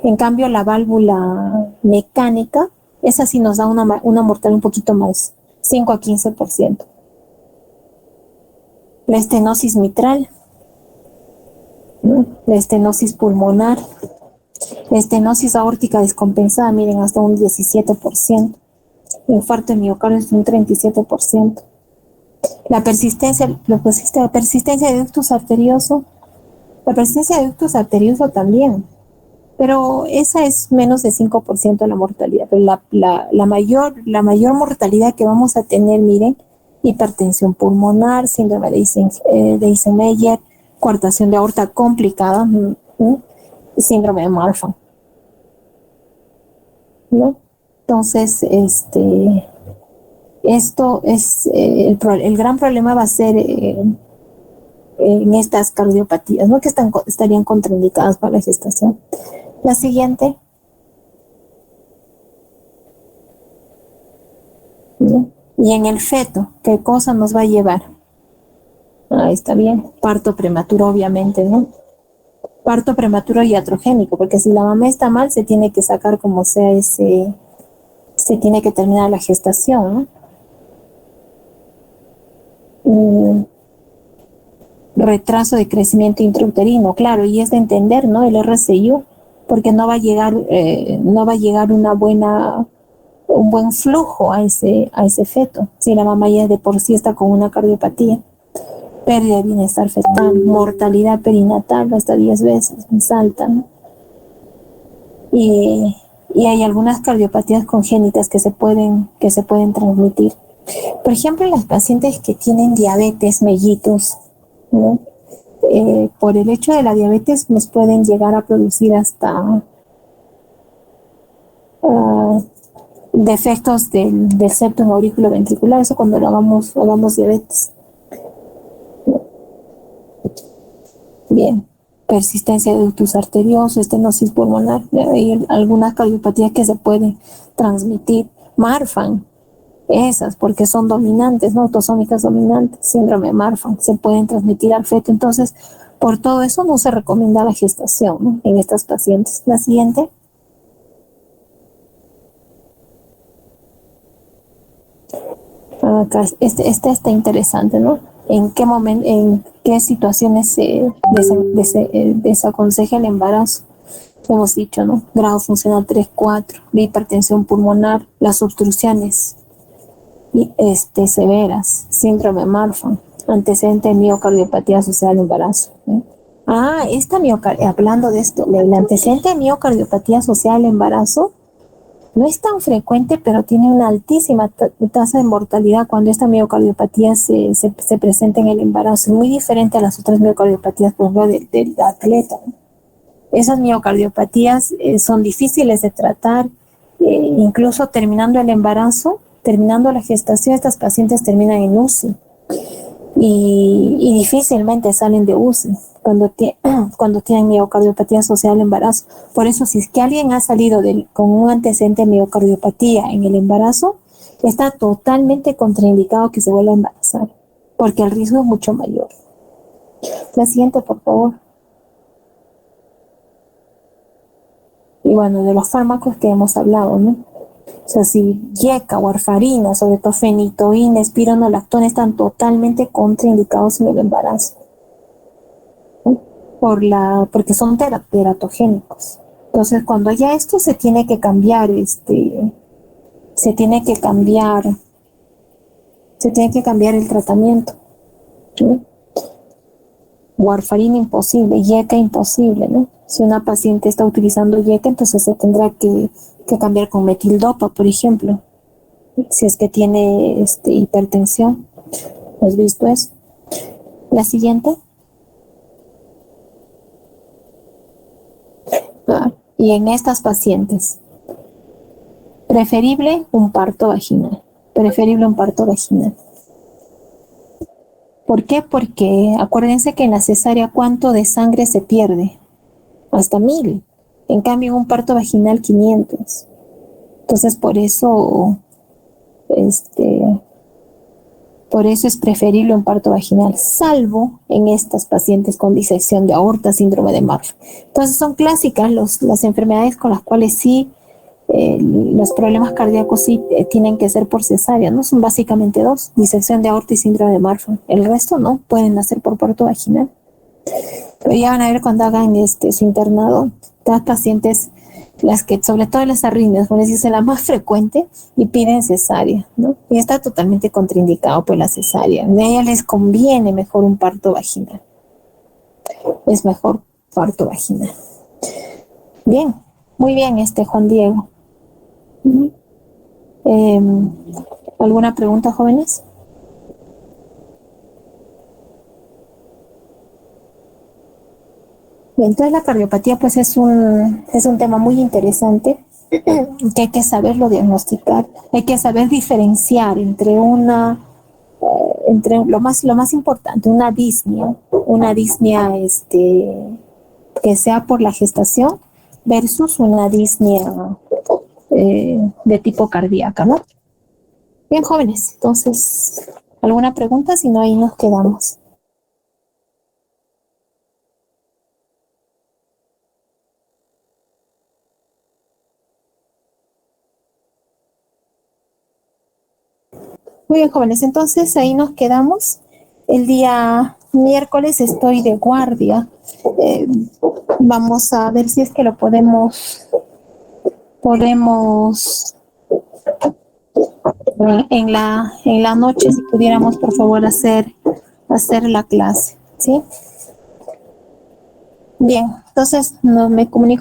En cambio, la válvula mecánica, esa sí nos da una mortalidad un poquito más, 5 a 15%. La estenosis mitral, ¿no? La estenosis pulmonar, la estenosis aórtica descompensada, miren, hasta un 17%. Infarto de miocardio es un 37%. La persistencia de ductus arterioso, también, pero esa es menos de 5% de la mortalidad. Pero la mayor mortalidad que vamos a tener, miren, hipertensión pulmonar, síndrome de Eisenmenger, coartación de aorta complicada, síndrome de Marfan, ¿no? Entonces, esto es el gran problema va a ser en estas cardiopatías, ¿no? Que estarían contraindicadas para la gestación. La siguiente. ¿No? Y en el feto, ¿qué cosa nos va a llevar? Ahí está bien. Parto prematuro, obviamente, ¿no? Parto prematuro y iatrogénico, porque si la mamá está mal, se tiene que sacar como sea se tiene que terminar la gestación, ¿no? Retraso de crecimiento intrauterino, claro, y es de entender, ¿no? El RCIO, porque no va a llegar un buen flujo a ese feto, si la mamá ya de por sí está con una cardiopatía. Pérdida de bienestar fetal, mortalidad perinatal hasta 10 veces, más alta, ¿no? Y hay algunas cardiopatías congénitas que se pueden transmitir. Por ejemplo, las pacientes que tienen diabetes mellitus, ¿no? Por el hecho de la diabetes nos pueden llegar a producir hasta defectos del septum auriculoventricular, eso cuando hagamos diabetes. Bien, persistencia de ductus arterioso, estenosis pulmonar, hay algunas cardiopatías que se pueden transmitir. Marfan, esas, porque son dominantes, ¿no? Autosómicas dominantes, síndrome de Marfan, se pueden transmitir al feto. Entonces, por todo eso no se recomienda la gestación, ¿no?, en estas pacientes. La siguiente. Acá, este está interesante, ¿no? ¿En qué momento, en qué situaciones se desaconseja el embarazo? Hemos dicho, ¿no? Grado funcional 3, 4, la hipertensión pulmonar, las obstrucciones severas, síndrome de Marfan, antecedente de miocardiopatía asociada al embarazo, ¿no? Hablando de esto, el antecedente de miocardiopatía asociada al embarazo no es tan frecuente, pero tiene una altísima tasa de mortalidad cuando esta miocardiopatía se presenta en el embarazo. Es muy diferente a las otras miocardiopatías, por ejemplo, del atleta, ¿no? Esas miocardiopatías son difíciles de tratar, incluso terminando el embarazo, terminando la gestación, estas pacientes terminan en UCI y difícilmente salen de UCI cuando tienen miocardiopatía asociada al embarazo. Por eso, si es que alguien ha salido con un antecedente de miocardiopatía en el embarazo, está totalmente contraindicado que se vuelva a embarazar, porque el riesgo es mucho mayor. La siguiente, por favor. Y bueno, de los fármacos que hemos hablado, ¿no? O sea, si yeca, warfarina, sobre todo fenitoína, espironolactona, están totalmente contraindicados en el embarazo, ¿no? Porque son teratogénicos. Entonces, cuando haya esto, se tiene que cambiar el tratamiento, ¿no? Warfarina imposible, yeca imposible, ¿no? Si una paciente está utilizando yeca, entonces se tendrá que cambiar con metildopa, por ejemplo, si es que tiene hipertensión. ¿Has visto eso? La siguiente. Y en estas pacientes, preferible un parto vaginal. ¿Por qué? Porque acuérdense que en la cesárea, ¿cuánto de sangre se pierde? Hasta 1000. En cambio, en un parto vaginal, 500. Entonces, por eso es preferible un parto vaginal, salvo en estas pacientes con disección de aorta, síndrome de Marfan. Entonces, son clásicas las enfermedades con las cuales sí, los problemas cardíacos sí tienen que ser por cesárea, ¿no? Son básicamente dos: disección de aorta y síndrome de Marfan. El resto no, pueden nacer por parto vaginal. Pero ya van a ver cuando hagan su internado, las pacientes, las que, sobre todo las arritmias, como les dice, la más frecuente, y piden cesárea, ¿no? Y está totalmente contraindicado por la cesárea. A ellas les conviene mejor un parto vaginal. Es mejor parto vaginal. Bien, muy bien, Juan Diego. ¿Alguna pregunta, jóvenes? Entonces la cardiopatía pues es un tema muy interesante que hay que saberlo diagnosticar, hay que saber diferenciar entre lo más importante, una disnea que sea por la gestación versus una disnea de tipo cardíaca, ¿no? Bien, jóvenes, entonces, ¿alguna pregunta? Si no, ahí nos quedamos. Muy bien, jóvenes, entonces ahí nos quedamos. El día miércoles estoy de guardia. Vamos a ver si es que lo podemos en la noche, si pudiéramos, por favor, hacer la clase, ¿sí? Bien, entonces me comunico